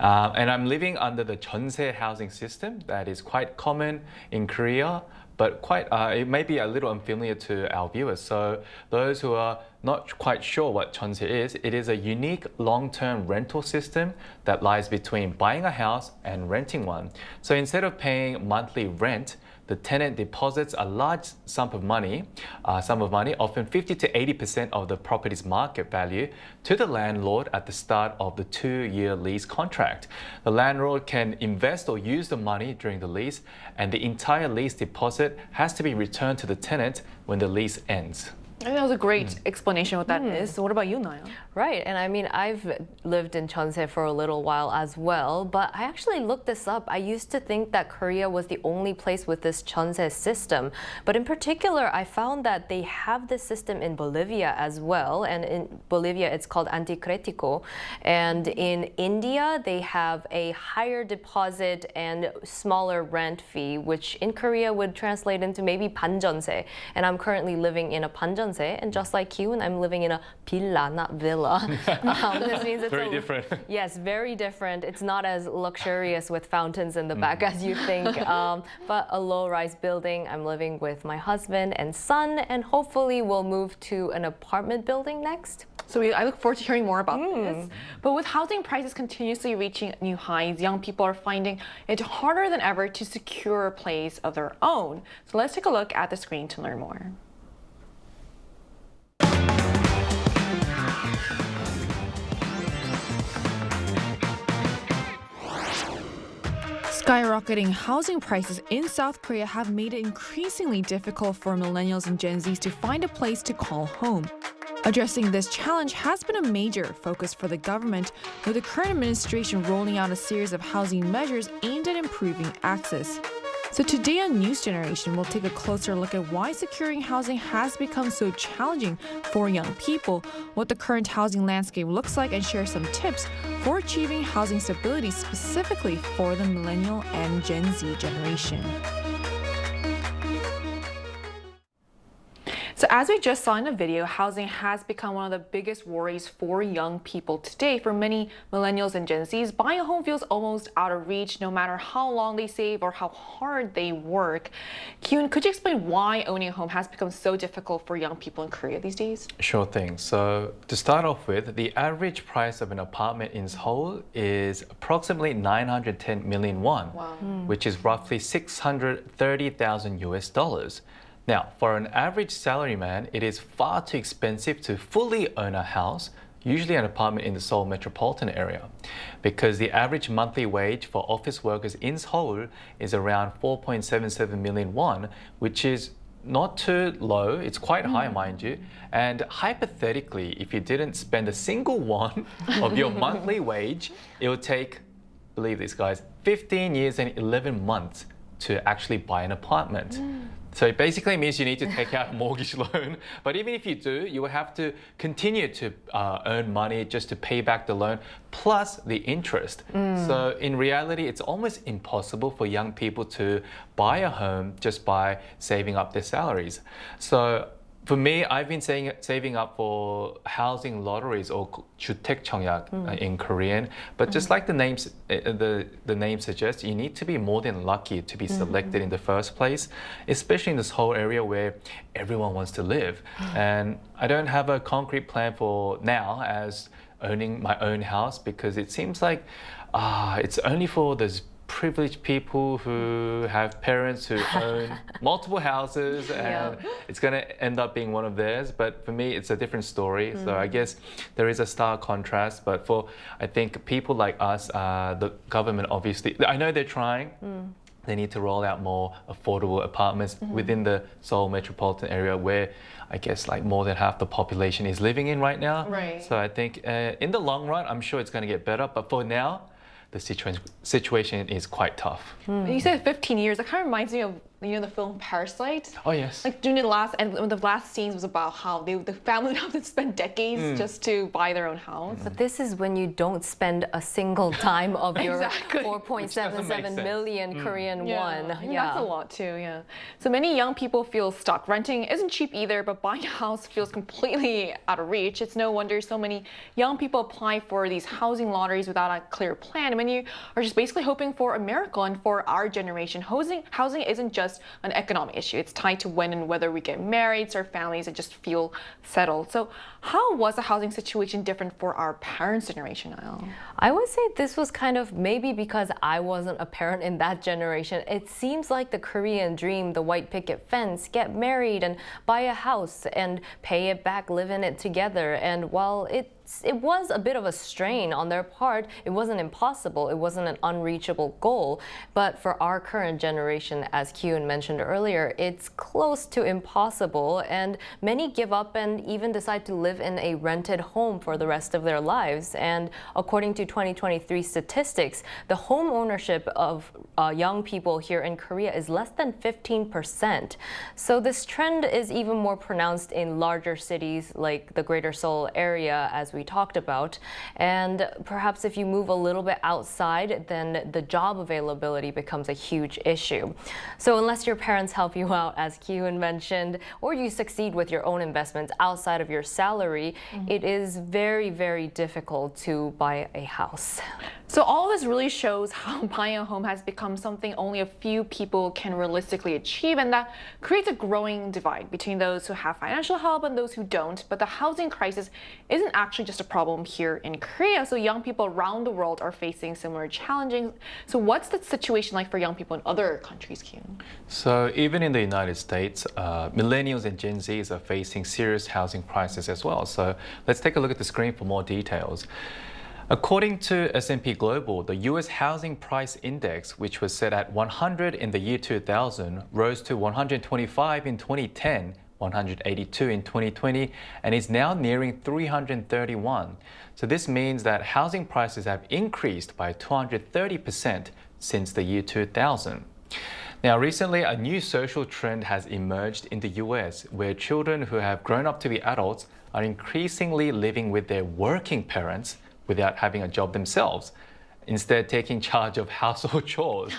And I'm living under the jeonse housing system that is quite common in Korea, but it may be a little unfamiliar to our viewers. So those who are not quite sure what jeonse is, it is a unique long-term rental system that lies between buying a house and renting one. So instead of paying monthly rent, the tenant deposits a large sum of money, often 50 to 80% of the property's market value, to the landlord at the start of the 2-year lease contract. The landlord can invest or use the money during the lease, and the entire lease deposit has to be returned to the tenant when the lease ends. I think that was a great explanation what that is. So what about you, Naya? Right, and I mean, I've lived in jeonse for a little while as well, but I actually looked this up. I used to think that Korea was the only place with this jeonse system, but in particular, I found that they have this system in Bolivia as well, and in Bolivia, it's called anticretico, and in India, they have a higher deposit and smaller rent fee, which in Korea would translate into maybe 반전세, and I'm currently living in a 반전se, and just like you, and I'm living in a villa, not villa. This means it's very different. Yes, very different. It's not as luxurious with fountains in the back as you think, but a low-rise building. I'm living with my husband and son, and hopefully we'll move to an apartment building next. So I look forward to hearing more about this. But with housing prices continuously reaching new highs, young people are finding it harder than ever to secure a place of their own. So let's take a look at the screen to learn more. Skyrocketing housing prices in South Korea have made it increasingly difficult for millennials and Gen Zs to find a place to call home. Addressing this challenge has been a major focus for the government, with the current administration rolling out a series of housing measures aimed at improving access. So today on News Generation, we'll take a closer look at why securing housing has become so challenging for young people, what the current housing landscape looks like, and share some tips for achieving housing stability specifically for the millennial and Gen Z generation. So as we just saw in the video, housing has become one of the biggest worries for young people today. For many millennials and Gen Zs, buying a home feels almost out of reach no matter how long they save or how hard they work. Kyun, could you explain why owning a home has become so difficult for young people in Korea these days? Sure thing. So to start off with, the average price of an apartment in Seoul is approximately 910 million won, which is roughly 630,000 US dollars. Now, for an average salaryman, it is far too expensive to fully own a house, usually an apartment in the Seoul metropolitan area, because the average monthly wage for office workers in Seoul is around 4.77 million won, which is not too low. It's quite high, mind you. And hypothetically, if you didn't spend a single won of your monthly wage, it would take, believe this guys, 15 years and 11 months to actually buy an apartment. So it basically means you need to take out a mortgage loan. But even if you do, you will have to continue to earn money just to pay back the loan, plus the interest. So in reality, it's almost impossible for young people to buy a home just by saving up their salaries. So for me, I've been saving up for housing lotteries, or 주택 청약 in Korean. But just like the name suggests, you need to be more than lucky to be selected in the first place, especially in this whole area where everyone wants to live. And I don't have a concrete plan for now as owning my own house, because it seems like it's only for those privileged people who have parents who own multiple houses, and it's going to end up being one of theirs. But for me, it's a different story. So I guess there is a stark contrast. But for, I think, people like us, the government obviously, I know they're trying. They need to roll out more affordable apartments within the Seoul metropolitan area, where I guess like more than half the population is living in right now. So I think in the long run, I'm sure it's going to get better. But for now, the situation is quite tough. You said 15 years. That kind of reminds me of the film Parasite. Oh yes. Like during the last scenes was about how the family would have to spend decades just to buy their own house. But this is when you don't spend a single dime of your Exactly. 4.77 million Korean won. I mean, that's a lot too, yeah. So many young people feel stuck. Renting isn't cheap either, but buying a house feels completely out of reach. It's no wonder so many young people apply for these housing lotteries without a clear plan. I mean, you are just basically hoping for a miracle. And for our generation, housing isn't just an economic issue. It's tied to when and whether we get married, start families, and just feel settled. So how was the housing situation different for our parents' generation now? I would say this was kind of maybe because I wasn't a parent in that generation. It seems like the Korean dream, the white picket fence, get married and buy a house and pay it back, live in it together. And while it was a bit of a strain on their part, it wasn't impossible. It wasn't an unreachable goal. But for our current generation, as Kyun mentioned earlier, it's close to impossible. And many give up and even decide to live in a rented home for the rest of their lives. And according to 2023 statistics, the home ownership of young people here in Korea is less than 15%. So this trend is even more pronounced in larger cities like the Greater Seoul area, as we talked about. And perhaps if you move a little bit outside, then the job availability becomes a huge issue. So unless your parents help you out, as Kyun mentioned, or you succeed with your own investments outside of your salary, it is very, very difficult to buy a house. So all this really shows how buying a home has become something only a few people can realistically achieve, and that creates a growing divide between those who have financial help and those who don't. But the housing crisis isn't actually just a problem here in Korea. So young people around the world are facing similar challenges. So what's the situation like for young people in other countries, Kyun? So even in the United States, millennials and Gen Zs are facing serious housing crisis as well. So let's take a look at the screen for more details. According to S&P Global, the US housing price index, which was set at 100 in the year 2000, rose to 125 in 2010, 182 in 2020, and is now nearing 331. So this means that housing prices have increased by 230% since the year 2000. Now, recently, a new social trend has emerged in the US, where children who have grown up to be adults are increasingly living with their working parents without having a job themselves, instead taking charge of household chores.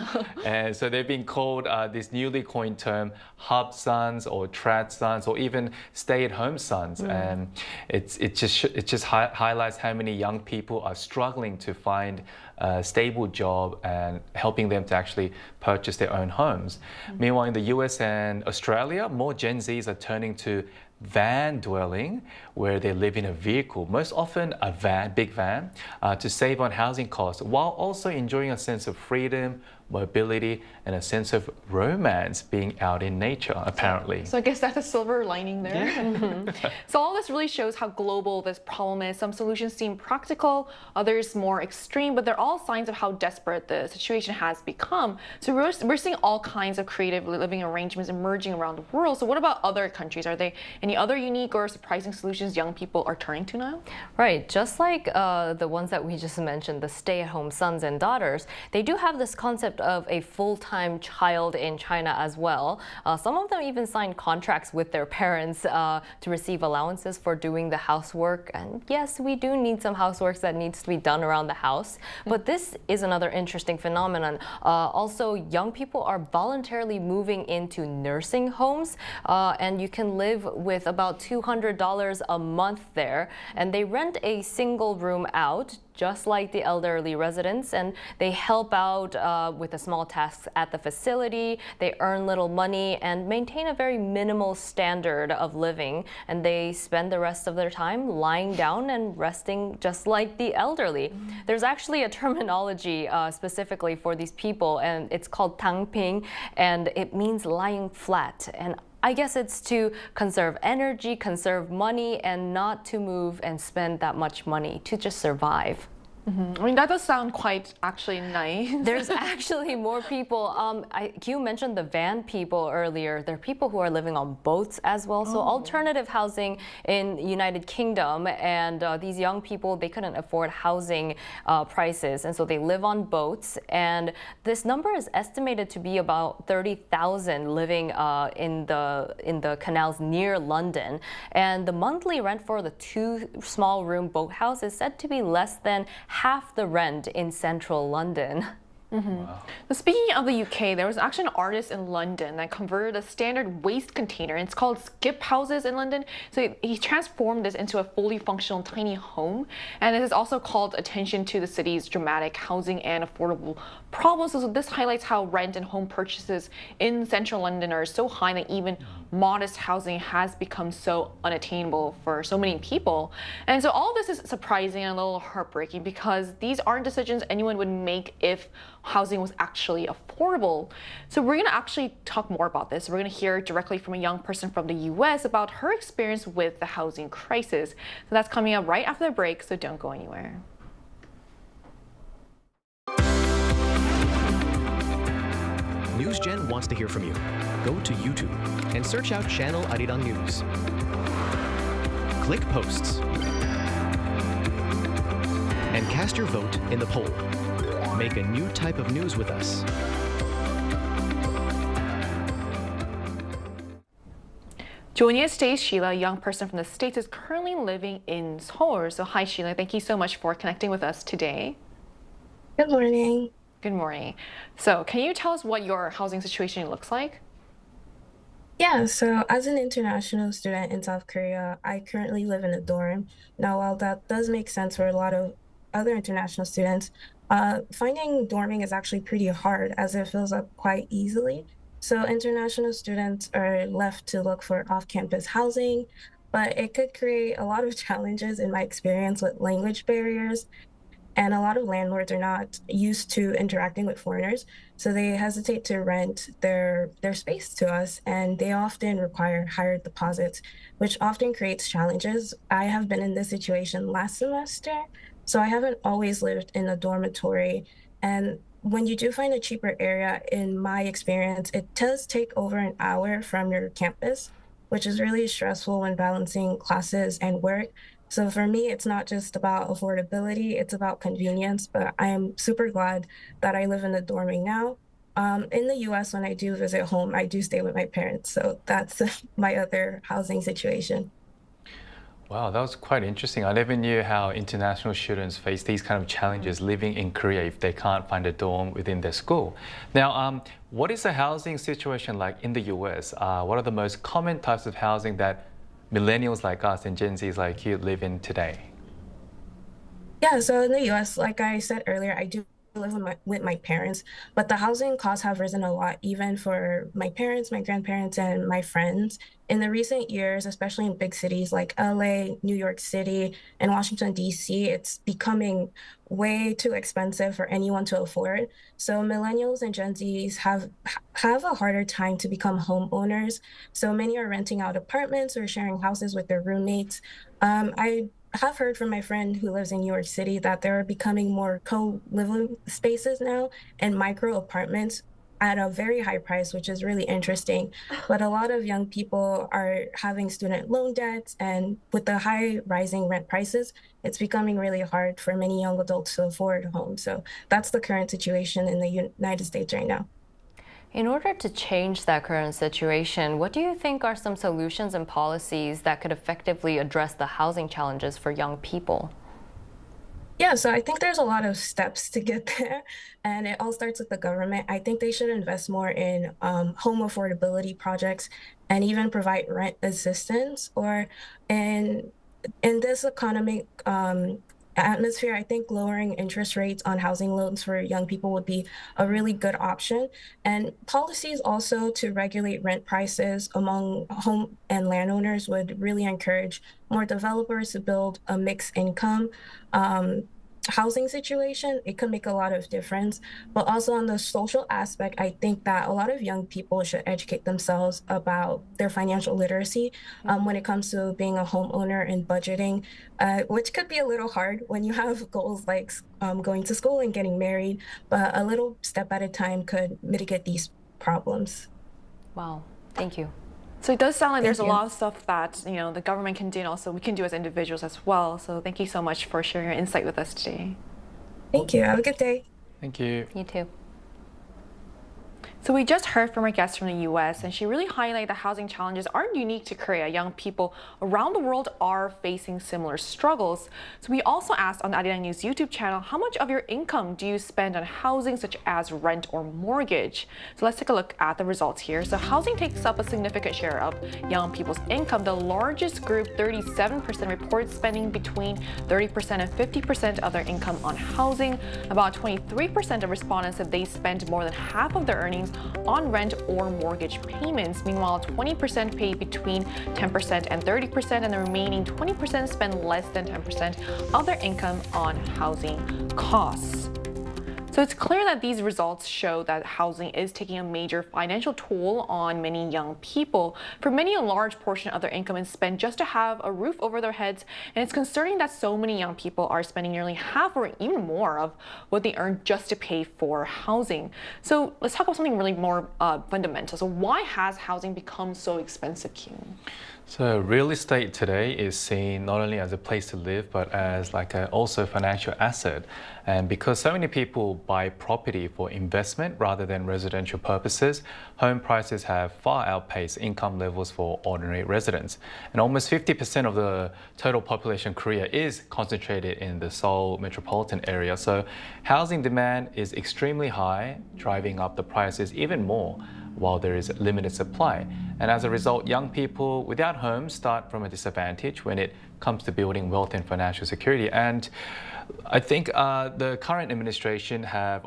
And so they've been called this newly coined term hub sons or trad sons or even stay-at-home sons. And it just highlights how many young people are struggling to find a stable job and helping them to actually purchase their own homes. Meanwhile, in the US and Australia, more Gen Zs are turning to van dwelling, where they live in a vehicle, most often a van, big van, to save on housing costs, while also enjoying a sense of freedom, mobility, and a sense of romance being out in nature, apparently. So I guess that's a silver lining there. Yeah. So all this really shows how global this problem is. Some solutions seem practical, others more extreme, but they're all signs of how desperate the situation has become. So we're seeing all kinds of creative living arrangements emerging around the world. So what about other countries? Are there any other unique or surprising solutions young people are turning to now? Right, just like the ones that we just mentioned, the stay-at-home sons and daughters, they do have this concept of a full-time child in China as well. Some of them even signed contracts with their parents to receive allowances for doing the housework. And yes, we do need some housework that needs to be done around the house. But this is another interesting phenomenon. Also, young people are voluntarily moving into nursing homes, and you can live with about $200 a month there. And they rent a single room out, just like the elderly residents, and they help out with the small tasks at the facility. They earn little money and maintain a very minimal standard of living, and they spend the rest of their time lying down and resting just like the elderly. There's actually a terminology specifically for these people, and it's called tangping, and it means lying flat. And I guess it's to conserve energy, conserve money, and not to move and spend that much money, to just survive. I mean, that does sound quite actually nice. There's actually more people. You mentioned the van people earlier. There are people who are living on boats as well. So alternative housing in United Kingdom, and these young people, they couldn't afford housing prices, and so they live on boats. And this number is estimated to be about 30,000 living in the canals near London. And the monthly rent for the 2 small room boathouse is said to be less than half the rent in central London. Wow. Now, speaking of the UK, there was actually an artist in London that converted a standard waste container. It's called skip houses in London. So he transformed this into a fully functional tiny home. And it has also called attention to the city's dramatic housing and affordable problems. So this highlights how rent and home purchases in central London are so high that even modest housing has become so unattainable for so many people. And so all of this is surprising and a little heartbreaking because these aren't decisions anyone would make if housing was actually affordable. So we're going to actually talk more about this. We're going to hear directly from a young person from the US about her experience with the housing crisis. So that's coming up right after the break, so don't go anywhere. NewsGen wants to hear from you. Go to YouTube and search out channel Arirang News. Click Posts and cast your vote in the poll. Make a new type of news with us. Joining us today is Sheila, a young person from the States who's currently living in Seoul. So hi Sheila, thank you so much for connecting with us today. Good morning. Good morning. So can you tell us what your housing situation looks like? Yeah, so as an international student in South Korea, I currently live in a dorm. Now, while that does make sense for a lot of other international students, finding dorming is actually pretty hard as it fills up quite easily. So international students are left to look for off-campus housing, but it could create a lot of challenges in my experience with language barriers. And a lot of landlords are not used to interacting with foreigners, so they hesitate to rent their space to us, and they often require higher deposits, which often creates challenges. I have been in this situation last semester, so I haven't always lived in a dormitory. And when you do find a cheaper area, in my experience, it does take over an hour from your campus, which is really stressful when balancing classes and work. So for me, it's not just about affordability, it's about convenience, but I am super glad that I live in a dorming now. In the US, when I do visit home, I do stay with my parents. So that's my other housing situation. Wow, that was quite interesting. I never knew how international students face these kind of challenges living in Korea if they can't find a dorm within their school. Now, what is the housing situation like in the US? What are the most common types of housing that millennials like us and Gen Zs like you live in today? Yeah, so in the US, like I said earlier, I do live with my parents, but the housing costs have risen a lot, even for my parents, my grandparents, and my friends. In the recent years, especially in big cities like LA, New York City, and Washington, D.C., it's becoming way too expensive for anyone to afford. So millennials and Gen Zs have a harder time to become homeowners. So many are renting out apartments or sharing houses with their roommates. I have heard from my friend who lives in New York City that there are becoming more co-living spaces now and micro apartments at a very high price, which is really interesting. But a lot of young people are having student loan debts, and with the high rising rent prices, it's becoming really hard for many young adults to afford homes. So that's the current situation in the United States right now. In order to change that current situation, what do you think are some solutions and policies that could effectively address the housing challenges for young people? Yeah, so I think there's a lot of steps to get there, and it all starts with the government. I think they should invest more in home affordability projects and even provide rent assistance. Or in this economic atmosphere, I think lowering interest rates on housing loans for young people would be a really good option. And policies also to regulate rent prices among home and landowners would really encourage more developers to build a mixed income housing situation, it could make a lot of difference. But also on the social aspect, I think that a lot of young people should educate themselves about their financial literacy when it comes to being a homeowner and budgeting, which could be a little hard when you have goals like going to school and getting married, but a little step at a time could mitigate these problems. Wow, thank you. So it does sound like there's a you. lot of stuff that the government can do, and also we can do as individuals as well. So thank you so much for sharing your insight with us today. Thank you. Have a good day. Thank you. You too. So we just heard from our guest from the US, and she really highlighted that housing challenges aren't unique to Korea. Young people around the world are facing similar struggles. So we also asked on the Arirang News YouTube channel, how much of your income do you spend on housing, such as rent or mortgage? So let's take a look at the results here. So housing takes up a significant share of young people's income. The largest group, 37%, reported spending between 30% and 50% of their income on housing. About 23% of respondents said they spend more than half of their earnings on rent or mortgage payments. Meanwhile, 20% pay between 10% and 30%, and the remaining 20% spend less than 10% of their income on housing costs. So it's clear that these results show that housing is taking a major financial toll on many young people. For many, a large portion of their income is spent just to have a roof over their heads, and it's concerning that so many young people are spending nearly half or even more of what they earn just to pay for housing. So let's talk about something really more fundamental. So why has housing become so expensive, Kyung? So real estate today is seen not only as a place to live, but as like a also financial asset. And because so many people buy property for investment rather than residential purposes, home prices have far outpaced income levels for ordinary residents. And almost 50% of the total population of Korea is concentrated in the Seoul metropolitan area. So housing demand is extremely high, driving up the prices even more, while there is limited supply. And as a result, young people without homes start from a disadvantage when it comes to building wealth and financial security. And I think the current administration have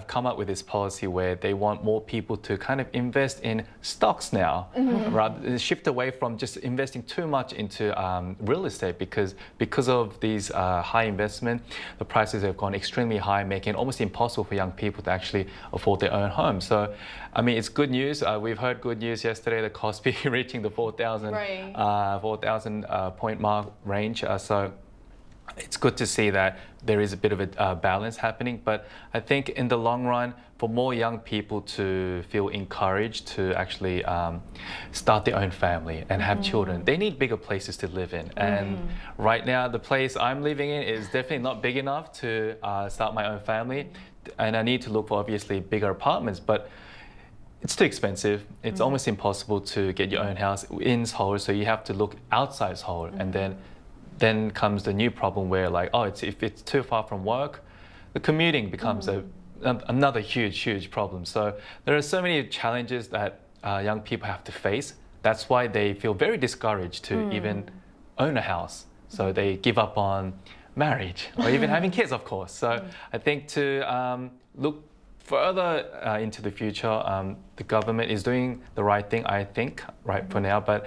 come up with this policy where they want more people to kind of invest in stocks now, rather than shift away from just investing too much into real estate, because of these high investment, the prices have gone extremely high, making it almost impossible for young people to actually afford their own home. So, I mean, it's good news. We've heard good news yesterday, the Kospi reaching the 4,000 point mark range. So it's good to see that there is a bit of a balance happening, but I think in the long run, for more young people to feel encouraged to actually start their own family and have children, they need bigger places to live in. And right now, the place I'm living in is definitely not big enough to start my own family, and I need to look for obviously bigger apartments, but it's too expensive. It's almost impossible to get your own house in Seoul, so you have to look outside Seoul, and then comes the new problem where, like, if it's too far from work, the commuting becomes another huge problem. So there are so many challenges that young people have to face. That's why they feel very discouraged to even own a house. So they give up on marriage or even having kids, of course. So I think to look further into the future, the government is doing the right thing, I think, right for now, but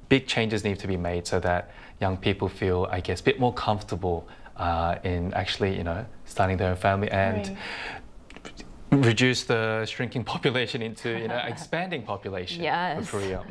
big changes need to be made so that young people feel, I guess, a bit more comfortable in actually, starting their own family and reduce the shrinking population into, expanding population of Korea.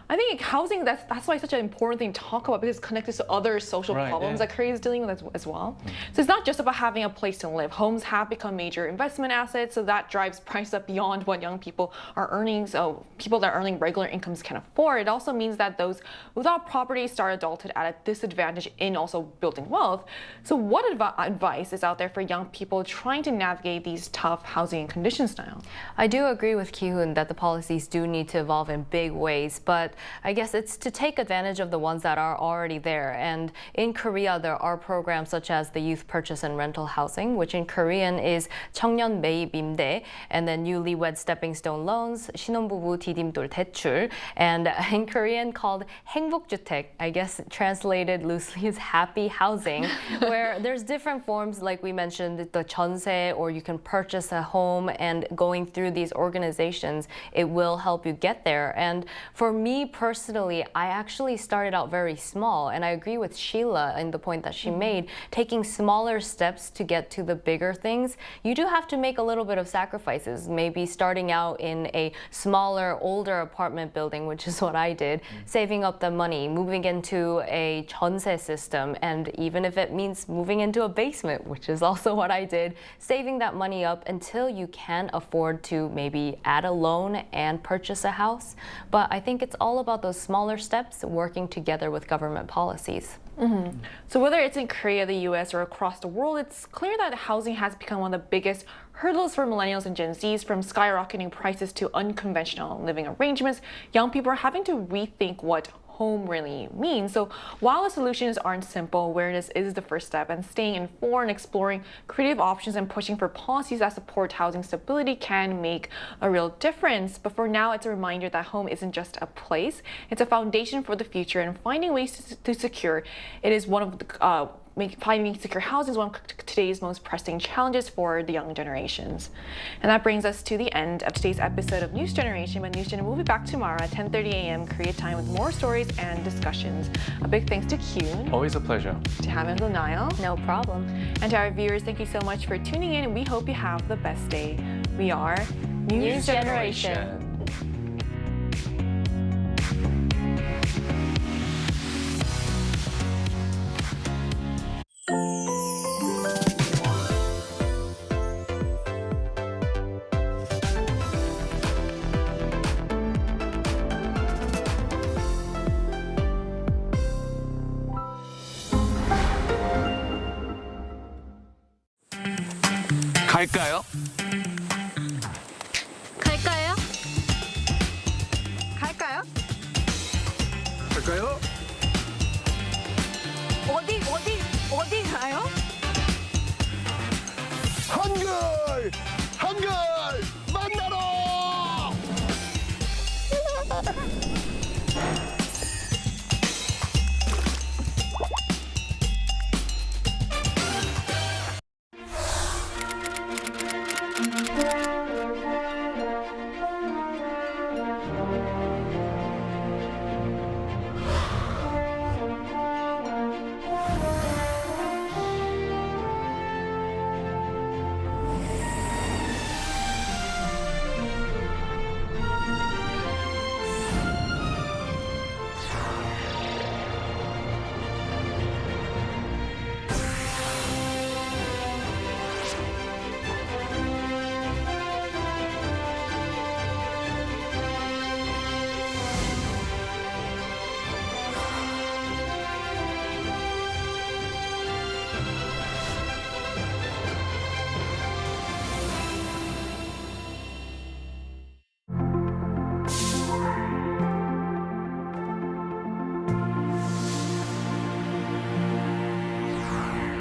I think housing, that's why it's such an important thing to talk about, because it's connected to other social problems that Korea is dealing with as well. So it's not just about having a place to live. Homes have become major investment assets, so that drives price up beyond what young people are earning. So people that are earning regular incomes can afford. It also means that those without property start adulthood at a disadvantage in also building wealth. So what advice is out there for young people trying to navigate these tough housing conditions now? I do agree with Ki-hoon that the policies do need to evolve in big ways, but I guess it's to take advantage of the ones that are already there. And in Korea, there are programs such as the Youth Purchase and Rental Housing, which in Korean is 청년 매입 임대, and then newlywed stepping stone loans, 신혼부부 디딤돌 대출, and in Korean called 행복주택, I guess translated loosely is happy housing, where there's different forms, like we mentioned, the 전세, or you can purchase a home home and going through these organizations, it will help you get there. And for me personally, I actually started out very small, and I agree with Sheila in the point that she made, taking smaller steps to get to the bigger things. You do have to make a little bit of sacrifices, maybe starting out in a smaller, older apartment building, which is what I did, saving up the money, moving into a jeonse system, and even if it means moving into a basement, which is also what I did, saving that money up until you can afford to maybe add a loan and purchase a house. But I think it's all about those smaller steps working together with government policies. So whether it's in Korea, the US, or across the world, it's clear that housing has become one of the biggest hurdles for millennials and Gen Zs. From skyrocketing prices to unconventional living arrangements, young people are having to rethink what home really means. So while the solutions aren't simple, awareness is the first step, and staying informed, exploring creative options, and pushing for policies that support housing stability can make a real difference. But for now, it's a reminder that home isn't just a place, it's a foundation for the future, and finding ways to secure it is one of the finding secure housing is one of today's most pressing challenges for the young generations. And that brings us to the end of today's episode of News Generation. But News Gen will be back tomorrow at 10:30 a.m. Korea time with more stories and discussions. A big thanks to Kyun. Always a pleasure. To Ham and Niall. No problem. And to our viewers, thank you so much for tuning in, and we hope you have the best day. We are News Generation. 갈까요? 갈까요? 갈까요? 갈까요? 어디 가요?